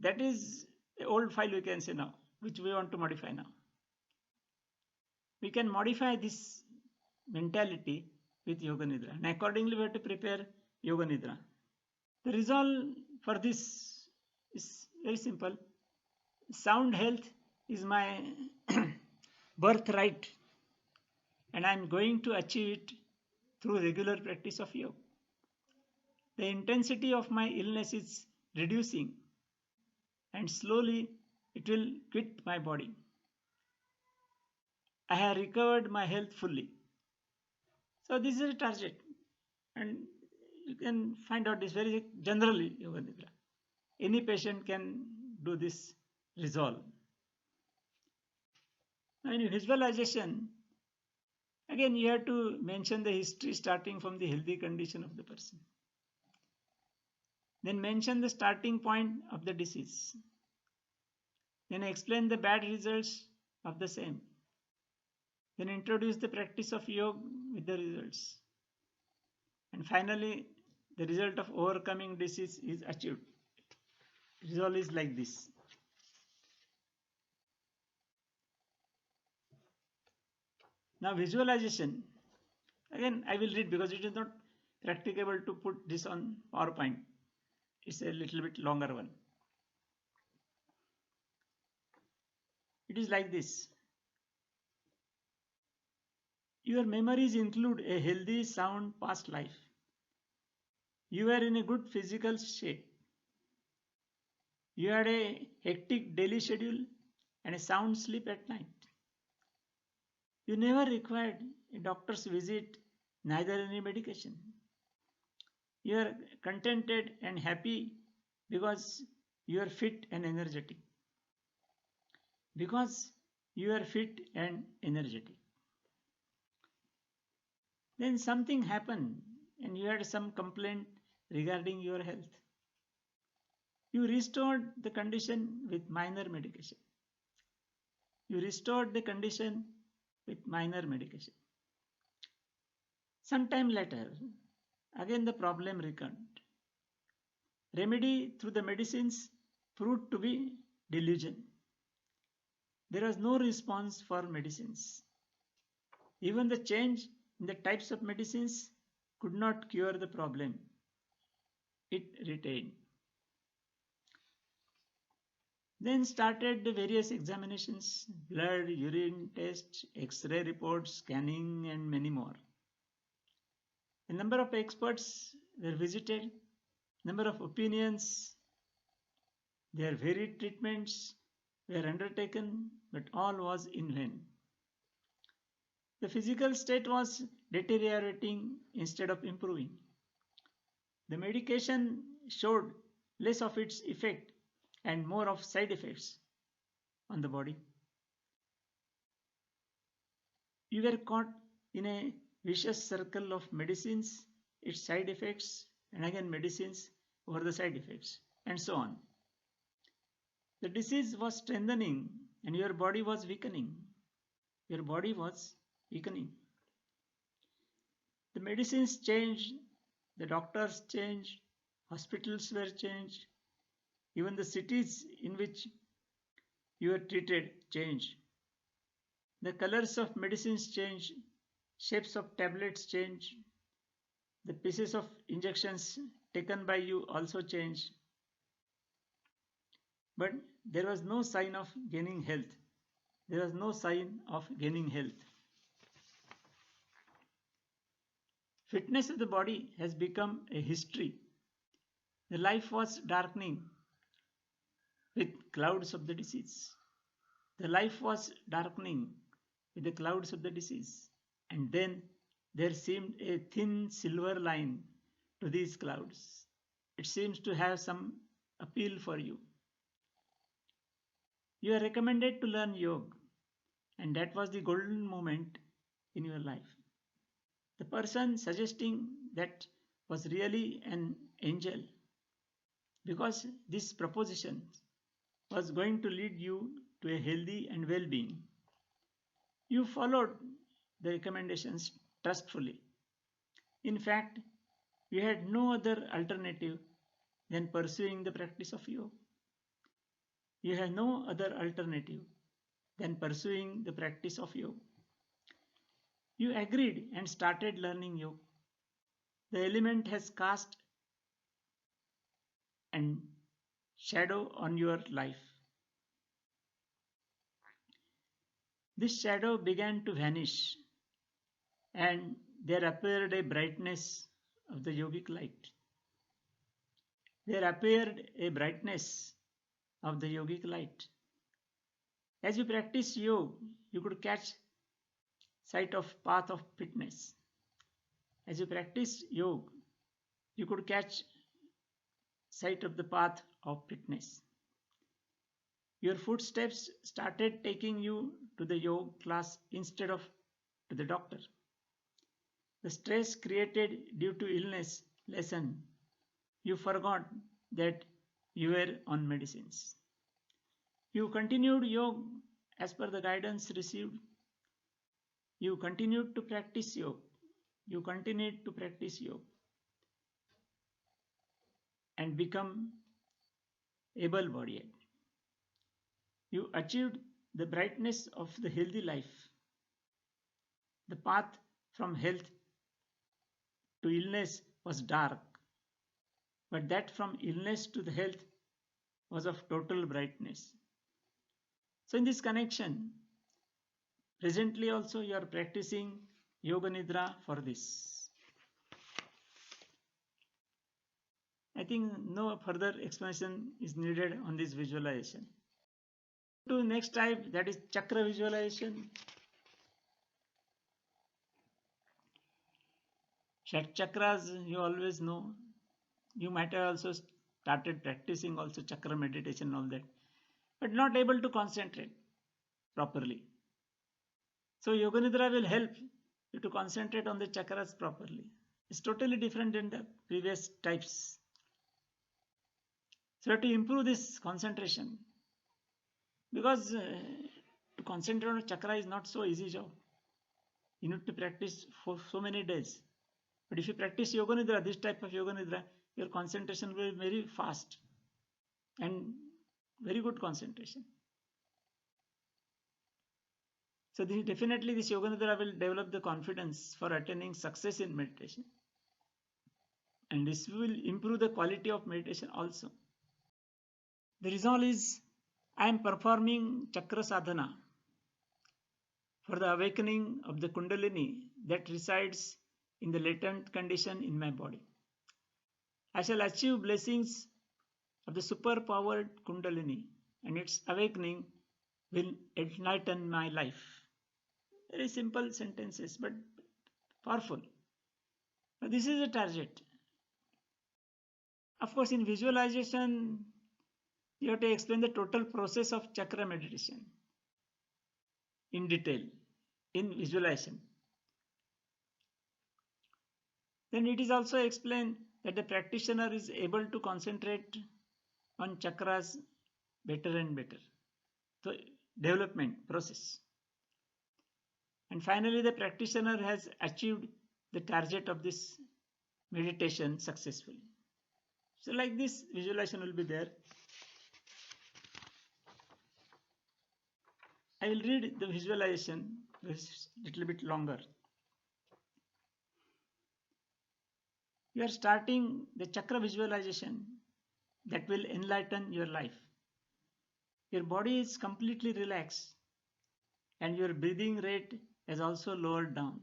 That is the old file we can say now, which we want to modify now. We can modify this mentality with Yoga Nidra, and accordingly we have to prepare Yoga Nidra. The resolve for this is very simple. Sound health is my birthright, and I am going to achieve it through regular practice of yoga. The intensity of my illness is reducing, and slowly it will quit my body. I have recovered my health fully. So this is a target, and you can find out this very generally Yoga Nidra. Any patient can do this resolve. Now in visualization, again you have to mention the history starting from the healthy condition of the person. Then mention the starting point of the disease. Then explain the bad results of the same. Then introduce the practice of yoga with the results. And finally, the result of overcoming disease is achieved. Result is like this. Now visualization. Again, I will read because it is not practicable to put this on PowerPoint. It's a little bit longer one. It is like this. Your memories include a healthy, sound past life. You are in a good physical shape. You had a hectic daily schedule and a sound sleep at night. You never required a doctor's visit, neither any medication. You are contented and happy because you are fit and energetic. Because you are fit and energetic. Then something happened and you had some complaint regarding your health. You restored the condition with minor medication. You restored the condition with minor medication. Sometime later, again the problem recurred. Remedy through the medicines proved to be delusion. There was no response for medicines. Even the change in the types of medicines could not cure the problem. It retained. Then started the various examinations, blood, urine tests, X-ray reports, scanning, and many more. A number of experts were visited, number of opinions, their varied treatments were undertaken, but all was in vain. The physical state was deteriorating instead of improving. The medication showed less of its effect and more of side effects on the body. You were caught in a vicious circle of medicines, its side effects, and again medicines over the side effects, and so on. The disease was strengthening and your body was weakening. Your body was weakening. The medicines changed, the doctors changed, hospitals were changed, even the cities in which you were treated changed. The colors of medicines changed, shapes of tablets changed, the pieces of injections taken by you also changed. But there was no sign of gaining health. There was no sign of gaining health. Fitness of the body has become a history. The life was darkening with clouds of the disease. The life was darkening with the clouds of the disease. And then there seemed a thin silver line to these clouds. It seems to have some appeal for you. You are recommended to learn yoga, and that was the golden moment in your life. The person suggesting that was really an angel, because this proposition was going to lead you to a healthy and well-being. You followed the recommendations trustfully. In fact, you had no other alternative than pursuing the practice of yoga. You have no other alternative than pursuing the practice of yoga. You agreed and started learning yoga. The element has cast and shadow on your life. This shadow began to vanish, and there appeared a brightness of the yogic light. There appeared a brightness of the yogic light. As you practice yoga, you could catch sight of path of fitness. As you practice yoga, you could catch sight of the path of fitness. Your footsteps started taking you to the yoga class instead of to the doctor. The stress created due to illness lessened. You forgot that you were on medicines. You continued yoga as per the guidance received. You continued to practice yoga. You continued to practice yoga and become able-bodied. You achieved the brightness of the healthy life. The path from health to illness was dark, but that from illness to the health was of total brightness. So in this connection, presently also you are practicing Yoga Nidra for this. I think no further explanation is needed on this visualization. To next type, that is chakra visualization. Shat chakras you always know. You might have also started practicing also chakra meditation and all that, but not able to concentrate properly. So Yoga Nidra will help you to concentrate on the chakras properly. It's totally different than the previous types. So you have to improve this concentration, because to concentrate on a chakra is not so easy job. You need to practice for so many days. But if you practice Yoga Nidra, this type of Yoga Nidra, your concentration will be very fast and very good concentration. So definitely this Yoga Nidra will develop the confidence for attaining success in meditation. And this will improve the quality of meditation also. The resolve is, I am performing chakra sadhana for the awakening of the Kundalini that resides in the latent condition in my body. I shall achieve blessings of the superpowered Kundalini, and its awakening will enlighten my life. Very simple sentences, but powerful. But this is a target. Of course, in visualization, you have to explain the total process of chakra meditation in detail, in visualization. Then it is also explained that the practitioner is able to concentrate on chakras better and better. So, development process. And finally, the practitioner has achieved the target of this meditation successfully. So, like this, visualization will be there. I will read the visualization a little bit longer. You are starting the chakra visualization that will enlighten your life. Your body is completely relaxed and your breathing rate has also lowered down.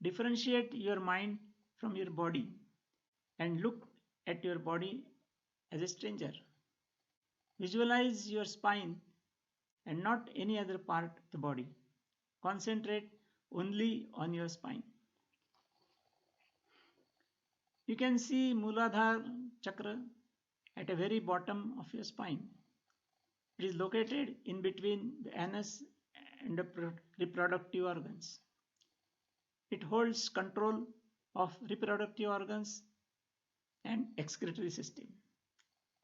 Differentiate your mind from your body and look at your body as a stranger. Visualize your spine and not any other part of the body. Concentrate only on your spine. You can see Muladhara chakra at the very bottom of your spine. It is located in between the anus and the reproductive organs. It holds control of reproductive organs and excretory system.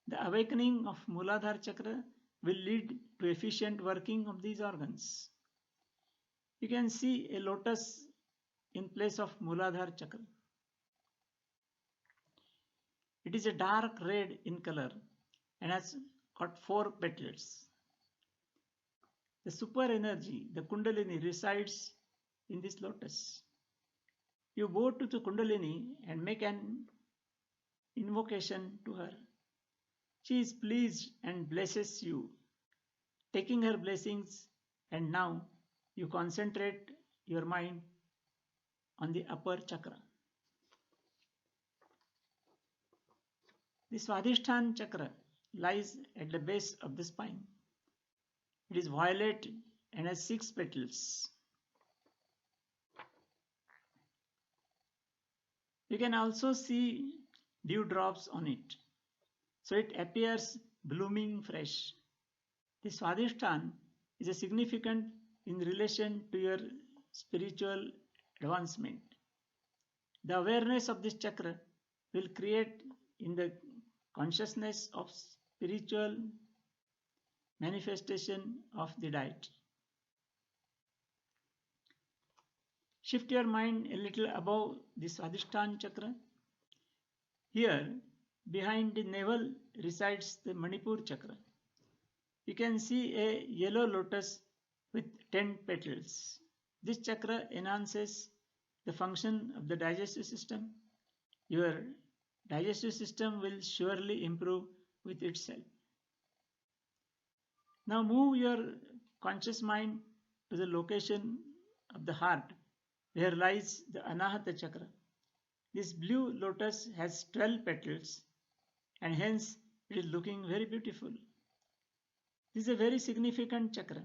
The awakening of Muladhara chakra will lead to efficient working of these organs. You can see a lotus in place of Muladhara chakra. It is a dark red in color and has got 4 petals. The super energy, the Kundalini, resides in this lotus. You go to the Kundalini and make an invocation to her. She is pleased and blesses you, taking her blessings, and now you concentrate your mind on the upper chakra. The Swadhisthana chakra lies at the base of the spine. It is violet and has 6 petals. You can also see dewdrops on it, so it appears blooming fresh. The Swadhisthana is a significant in relation to your spiritual advancement. The awareness of this chakra will create in the consciousness of spiritual manifestation of the deity. Shift your mind a little above the Swadhisthana chakra. Here, behind the navel, resides the Manipur chakra. You can see a yellow lotus with 10 petals. This chakra enhances the function of the digestive system. Your digestive system will surely improve with itself. Now move your conscious mind to the location of the heart, where lies the Anahata Chakra. This blue lotus has 12 petals and hence it is looking very beautiful. This is a very significant chakra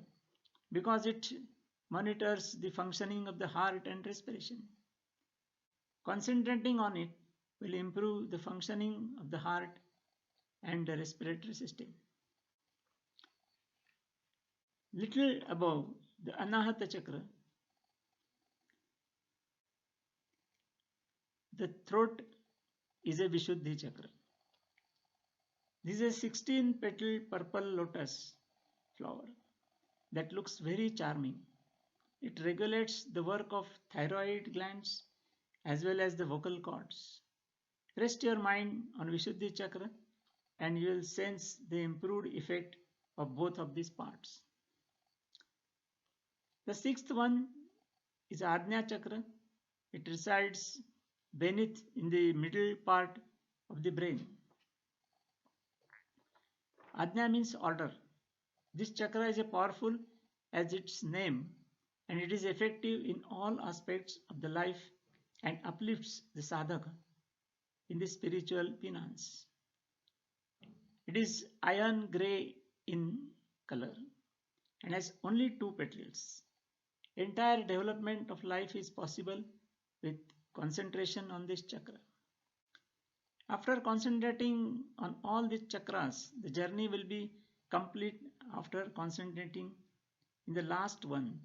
because it monitors the functioning of the heart and respiration. Concentrating on it will improve the functioning of the heart and the respiratory system. Little above the Anahata Chakra, the throat is a Vishuddhi Chakra. This is a 16 petal purple lotus flower that looks very charming. It regulates the work of thyroid glands as well as the vocal cords. Rest your mind on Vishuddhi Chakra and you will sense the improved effect of both of these parts. The sixth one is Ajna Chakra. It resides beneath in the middle part of the brain. Ajna means order. This chakra is powerful as its name and it is effective in all aspects of the life and uplifts the sadhaka in the spiritual penance. It is iron grey in color and has only 2 petals. Entire development of life is possible with concentration on this chakra. After concentrating on all these chakras, the journey will be complete after concentrating in the last one,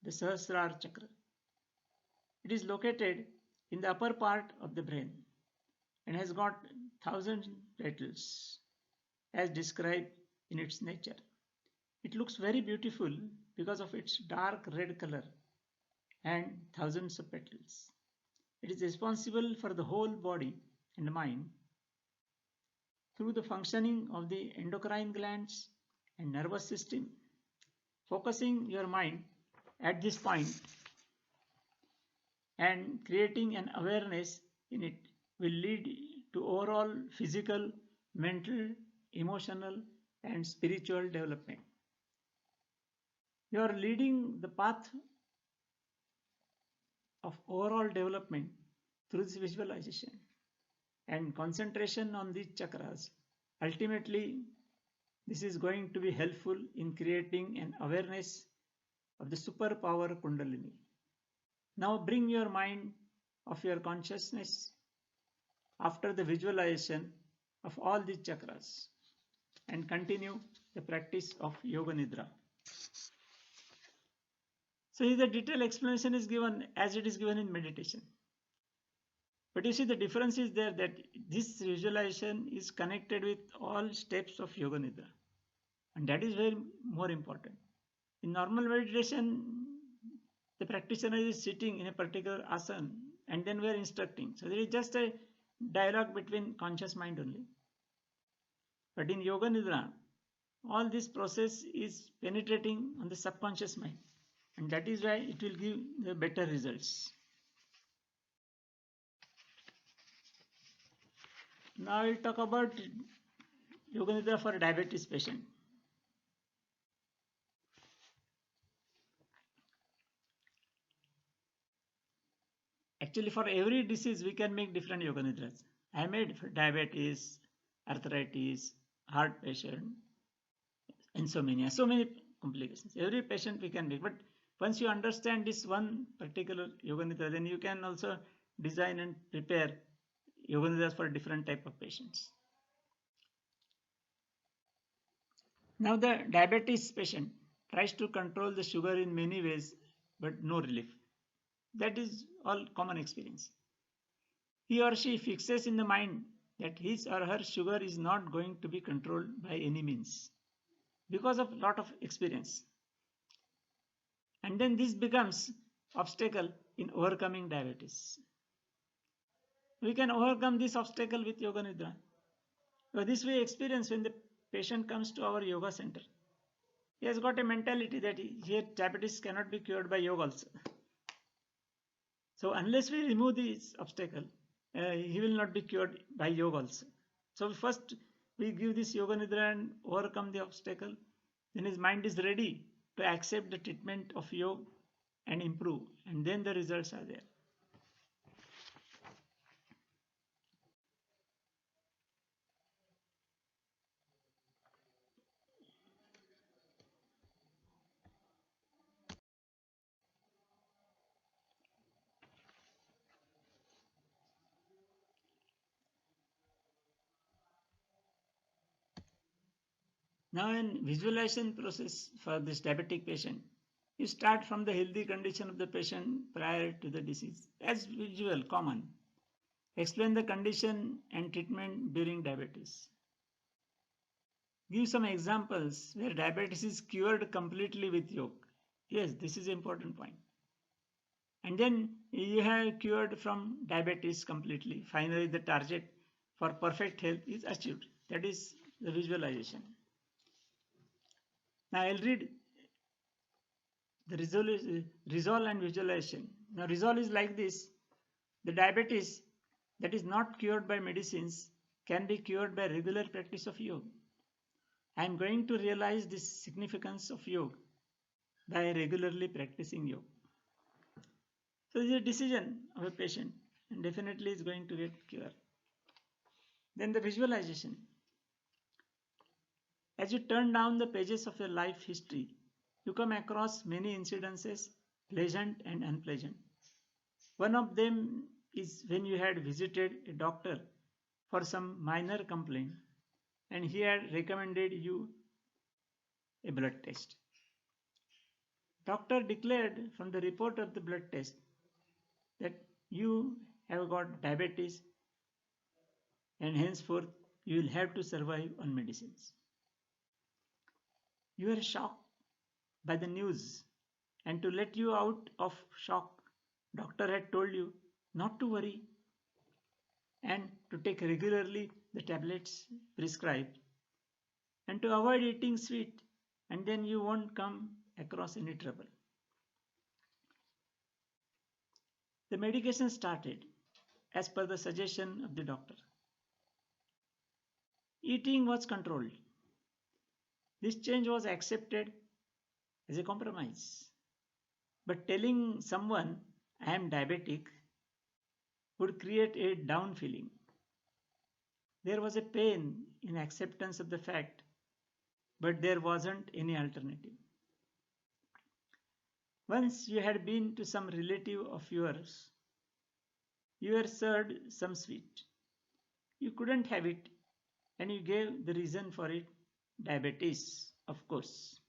the Sahasrara Chakra. It is located in the upper part of the brain and has got 1000 petals as described in its nature. It looks very beautiful because of its dark red color and thousands of petals. It is responsible for the whole body and mind through the functioning of the endocrine glands and nervous system. Focusing your mind at this point and creating an awareness in it will lead to overall physical, mental, emotional and spiritual development. You are leading the path of overall development through this visualization and concentration on these chakras. Ultimately, this is going to be helpful in creating an awareness of the superpower Kundalini. Now bring your mind of your consciousness after the visualization of all these chakras and continue the practice of Yoga Nidra. So here the detailed explanation is given as it is given in meditation. But you see the difference is there that this visualization is connected with all steps of Yoga Nidra. And that is very more important. In normal meditation, the practitioner is sitting in a particular asana and then we are instructing. So there is just a dialogue between conscious mind only. But in Yoga Nidra, all this process is penetrating on the subconscious mind. And that is why it will give the better results. Now I will talk about Yoga Nidra for diabetes patient. Actually, for every disease, we can make different Yoga Nidras. I made for diabetes, arthritis, heart patient, insomnia, so many complications. Every patient we can make. But once you understand this one particular Yoga Nidra, then you can also design and prepare Yoga Nidras for different type of patients. Now the diabetes patient tries to control the sugar in many ways, but no relief. That is all common experience. He or she fixes in the mind that his or her sugar is not going to be controlled by any means because of lot of experience. And then this becomes obstacle in overcoming diabetes. We can overcome this obstacle with Yoga Nidra. So this we experience when the patient comes to our yoga center. He has got a mentality that here diabetes cannot be cured by yoga also. So unless we remove this obstacle, he will not be cured by yoga also. So first we give this Yoga Nidra and overcome the obstacle. Then his mind is ready to accept the treatment of yoga and improve, and then the results are there. Now, in visualization process for this diabetic patient, you start from the healthy condition of the patient prior to the disease, as usual, common. Explain the condition and treatment during diabetes. Give some examples where diabetes is cured completely with yoga. Yes, this is an important point. And then you have cured from diabetes completely. Finally, the target for perfect health is achieved. That is the visualization. Now I'll read the resolve and visualization. Now resolve is like this. The diabetes that is not cured by medicines can be cured by regular practice of yoga. I am going to realize this significance of yoga by regularly practicing yoga. So this is a decision of a patient and definitely is going to get cured. Then the visualization. As you turn down the pages of your life history, you come across many incidences, pleasant and unpleasant. One of them is when you had visited a doctor for some minor complaint and he had recommended you a blood test. Doctor declared from the report of the blood test that you have got diabetes and henceforth you will have to survive on medicines. You are shocked by the news, and to let you out of shock, doctor had told you not to worry and to take regularly the tablets prescribed and to avoid eating sweet, and then you won't come across any trouble. The medication started as per the suggestion of the doctor. Eating was controlled. This change was accepted as a compromise. But telling someone I am diabetic would create a down feeling. There was a pain in acceptance of the fact, but there wasn't any alternative. Once you had been to some relative of yours, you were served some sweet. You couldn't have it, and you gave the reason for it, diabetes, of course.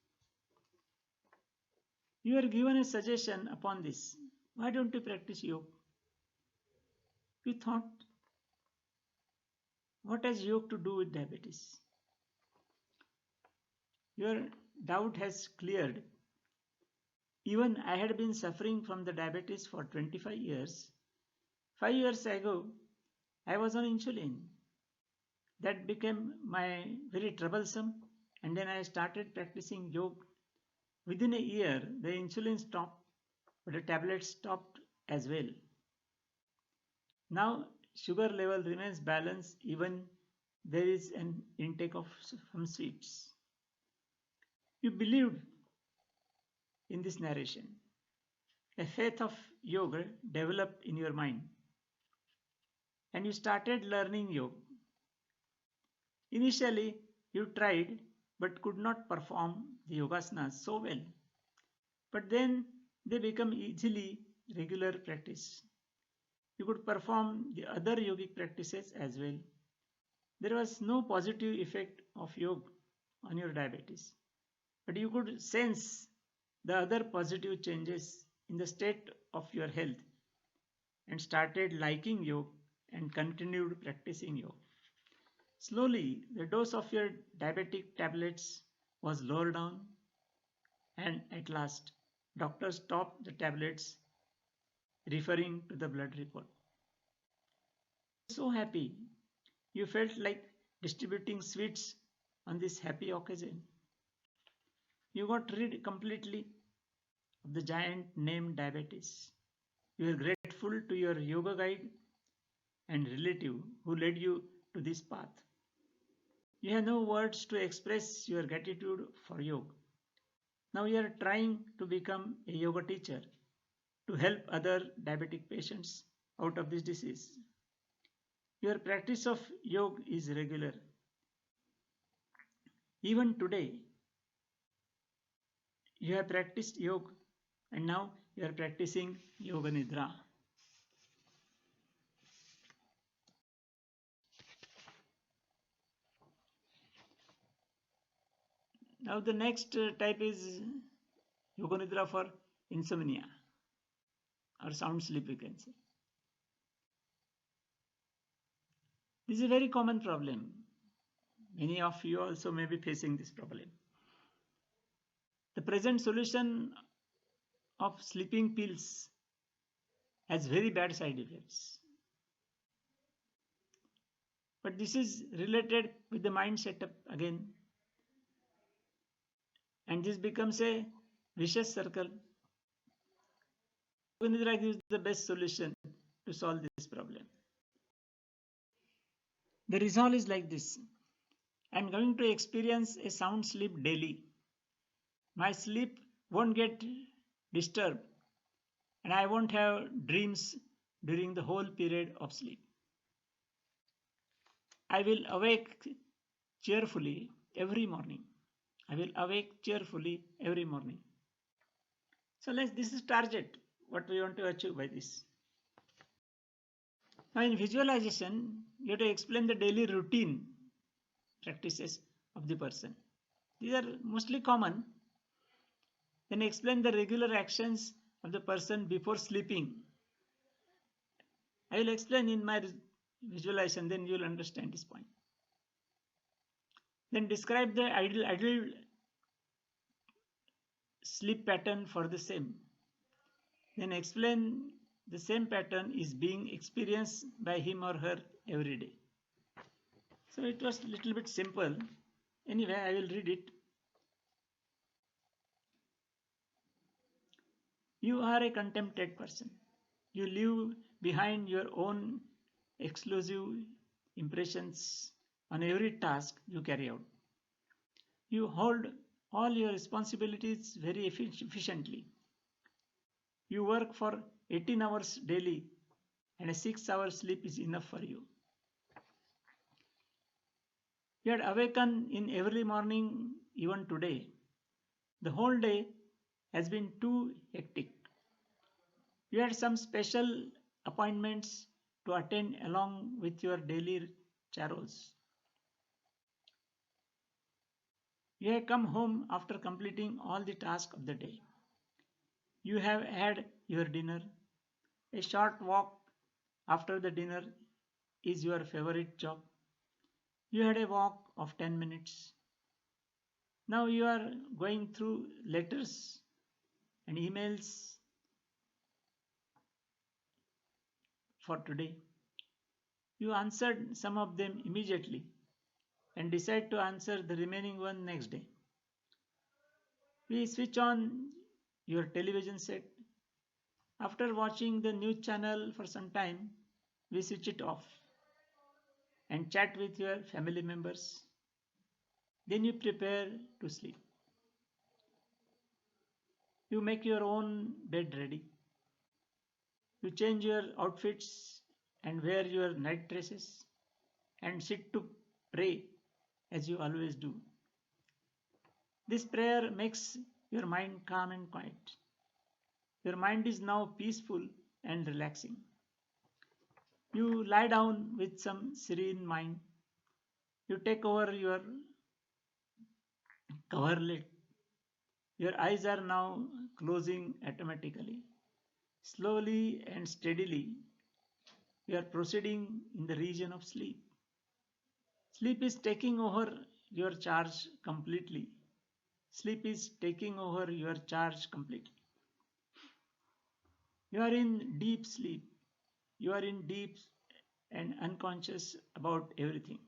You are given a suggestion upon this. Why don't you practice yoga? You thought, what has yoga to do with diabetes? Your doubt has cleared. Even I had been suffering from the diabetes for 25 years. 5 years ago, I was on insulin. That became my very troublesome, and then I started practicing yoga. Within a year, the insulin stopped, but the tablets stopped as well. Now sugar level remains balanced even there is an intake of some sweets. You believed in this narration. A faith of yoga developed in your mind and you started learning yoga. Initially, you tried but could not perform the yogasanas so well. But then they become easily regular practice. You could perform the other yogic practices as well. There was no positive effect of yoga on your diabetes, but you could sense the other positive changes in the state of your health and started liking yoga and continued practicing yoga. Slowly, the dose of your diabetic tablets was lowered down, and at last, doctor stopped the tablets, referring to the blood report. So happy, you felt like distributing sweets on this happy occasion. You got rid completely of the giant named diabetes. You are grateful to your yoga guide and relative who led you to this path. You have no words to express your gratitude for yoga. Now you are trying to become a yoga teacher to help other diabetic patients out of this disease. Your practice of yoga is regular. Even today, you have practiced yoga and now you are practicing Yoga Nidra. Now the next type is Yoga Nidra for insomnia or sound sleep, you can say. This is a very common problem. Many of you also may be facing this problem. The present solution of sleeping pills has very bad side effects. But this is related with the mind setup again. And this becomes a vicious circle. Yoga Nidra gives the best solution to solve this problem. The resolve is like this. I am going to experience a sound sleep daily. My sleep won't get disturbed and I won't have dreams during the whole period of sleep. I will awake cheerfully every morning. I will awake cheerfully every morning. So this is target, what we want to achieve by this. Now in visualization, you have to explain the daily routine practices of the person. These are mostly common. Then explain the regular actions of the person before sleeping. I will explain in my visualization, then you will understand this point. Then describe the ideal sleep pattern for the same. Then explain the same pattern is being experienced by him or her every day. So it was a little bit simple. Anyway, I will read it. You are a contemplated person. You leave behind your own exclusive impressions on every task you carry out. You hold all your responsibilities very efficiently. You work for 18 hours daily and a 6-hour sleep is enough for you. You had awakened in every morning, even today. The whole day has been too hectic. You had some special appointments to attend along with your daily chores. You have come home after completing all the tasks of the day. You have had your dinner. A short walk after the dinner is your favorite job. You had a walk of 10 minutes. Now you are going through letters and emails for today. You answered some of them immediately and decide to answer the remaining one next day. We switch on your television set. After watching the news channel for some time, we switch it off and chat with your family members. Then you prepare to sleep. You make your own bed ready. You change your outfits and wear your night dresses and sit to pray as you always do. This prayer makes your mind calm and quiet. Your mind is now peaceful and relaxing. You lie down with some serene mind. You take over your coverlet. Your eyes are now closing automatically. Slowly and steadily, you are proceeding in the region of sleep. Sleep is taking over your charge completely. Sleep is taking over your charge completely. You are in deep sleep. You are in deep and unconscious about everything.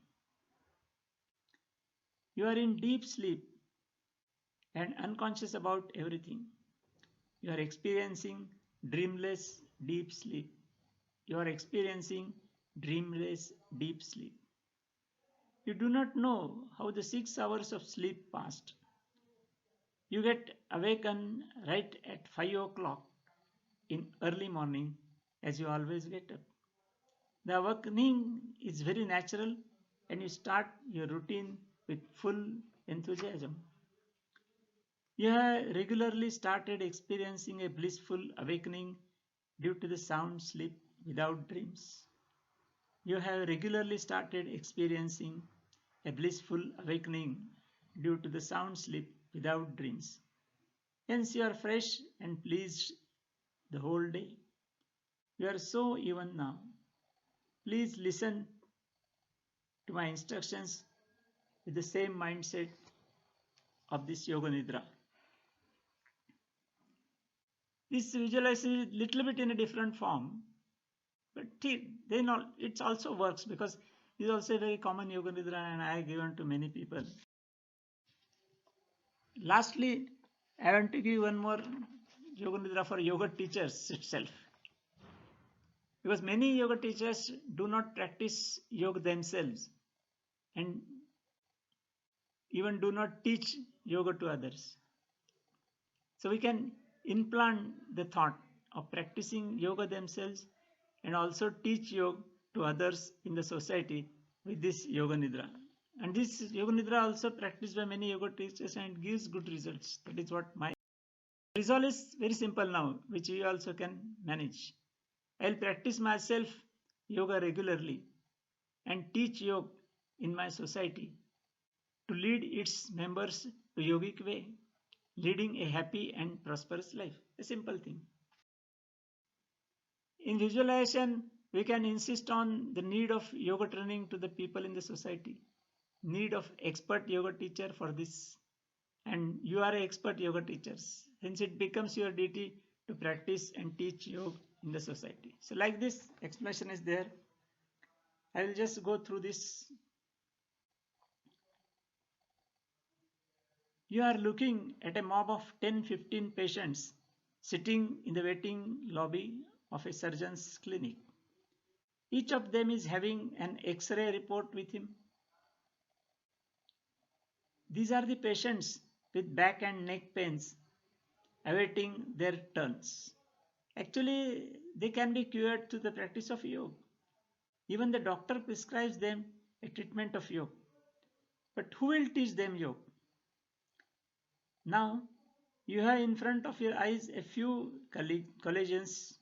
You are in deep sleep and unconscious about everything. You are experiencing dreamless deep sleep. You are experiencing dreamless deep sleep. You do not know how the 6 hours of sleep passed. You get awakened right at 5 o'clock in early morning as you always get up. The awakening is very natural and you start your routine with full enthusiasm. You have regularly started experiencing a blissful awakening due to the sound sleep without dreams. You have regularly started experiencing a blissful awakening due to the sound sleep without dreams. Hence, you are fresh and pleased the whole day. You are so even now. Please listen to my instructions with the same mindset of this Yoga Nidra. This visualization is a little bit in a different form, but then it also works because this is also a very common Yoga Nidra and I have given to many people. Lastly, I want to give one more Yoga Nidra for yoga teachers itself. Because many yoga teachers do not practice yoga themselves and even do not teach yoga to others. So we can implant the thought of practicing yoga themselves and also teach yoga to others in the society with this Yoga Nidra. And this Yoga Nidra also practiced by many yoga teachers and gives good results. That is what my resolve is very simple now, which you also can manage. I'll practice myself yoga regularly and teach yoga in my society to lead its members to yogic way, leading a happy and prosperous life. A simple thing. In visualization, we can insist on the need of yoga training to the people in the society, need of expert yoga teacher for this, and you are an expert yoga teacher. Hence, it becomes your duty to practice and teach yoga in the society. So, like this explanation is there. I will just go through this. You are looking at a mob of 10-15 patients sitting in the waiting lobby of a surgeon's clinic. Each of them is having an X-ray report with him. These are the patients with back and neck pains awaiting their turns. Actually, they can be cured through the practice of yoga. Even the doctor prescribes them a treatment of yoga. But who will teach them yoga? Now, you have in front of your eyes a few collegians.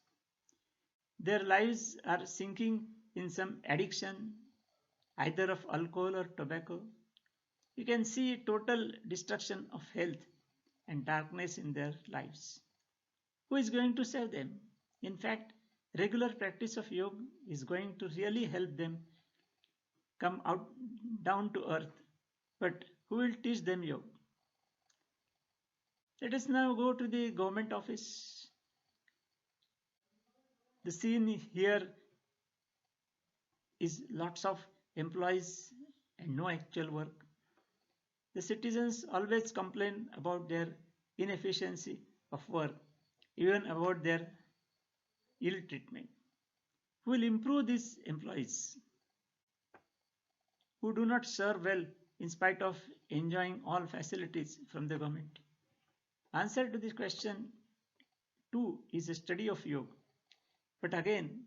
Their lives are sinking in some addiction, either of alcohol or tobacco. You can see total destruction of health and darkness in their lives. Who is going to save them? In fact, regular practice of yoga is going to really help them come out down to earth. But who will teach them yoga? Let us now go to the government office. The scene here is lots of employees and no actual work. The citizens always complain about their inefficiency of work, even about their ill treatment. Who will improve these employees who do not serve well in spite of enjoying all facilities from the government? Answer to this question too is a study of yoga. But again,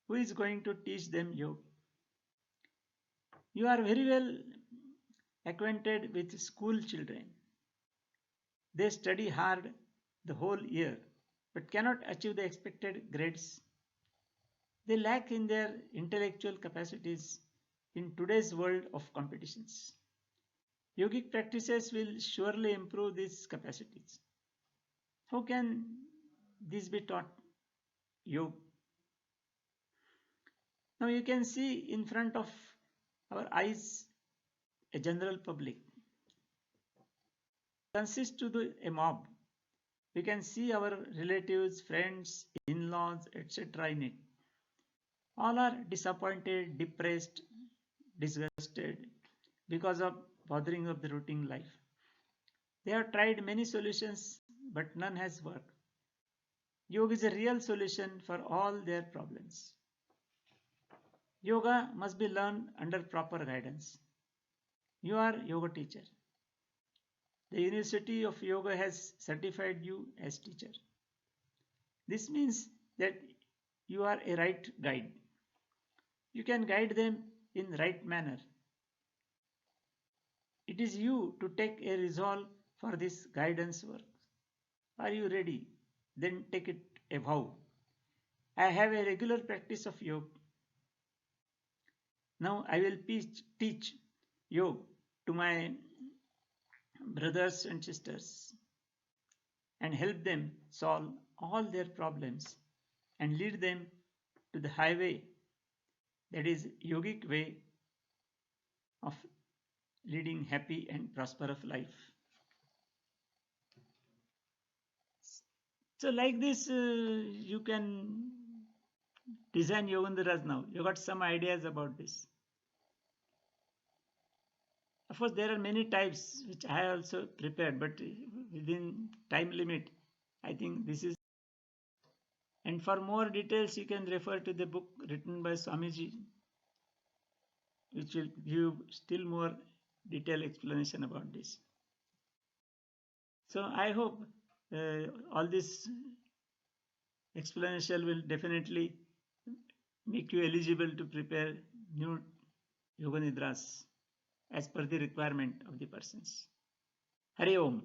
who is going to teach them yoga? You are very well acquainted with school children. They study hard the whole year but cannot achieve the expected grades. They lack in their intellectual capacities in today's world of competitions. Yogic practices will surely improve these capacities. How can this be taught? Yoga. Now you can see in front of our eyes a general public. Consists to a mob. We can see our relatives, friends, in-laws, etc. in it. All are disappointed, depressed, disgusted because of bothering of the routine life. They have tried many solutions, but none has worked. Yoga is a real solution for all their problems. Yoga must be learned under proper guidance. You are yoga teacher. The University of Yoga has certified you as teacher. This means that you are a right guide. You can guide them in right manner. It is you to take a resolve for this guidance work. Are you ready? Then take it a vow. I have a regular practice of yoga. Now I will teach yoga to my brothers and sisters and help them solve all their problems and lead them to the highway, that is yogic way of leading happy and prosperous life. So like this, you can design Yogendras now. You got some ideas about this. Of course, there are many types which I also prepared, but within time limit, I think this is. And for more details, you can refer to the book written by Swamiji, which will give still more detailed explanation about this. So I hope all this explanation will definitely make you eligible to prepare new Yoga Nidras as per the requirement of the persons. Hari Om.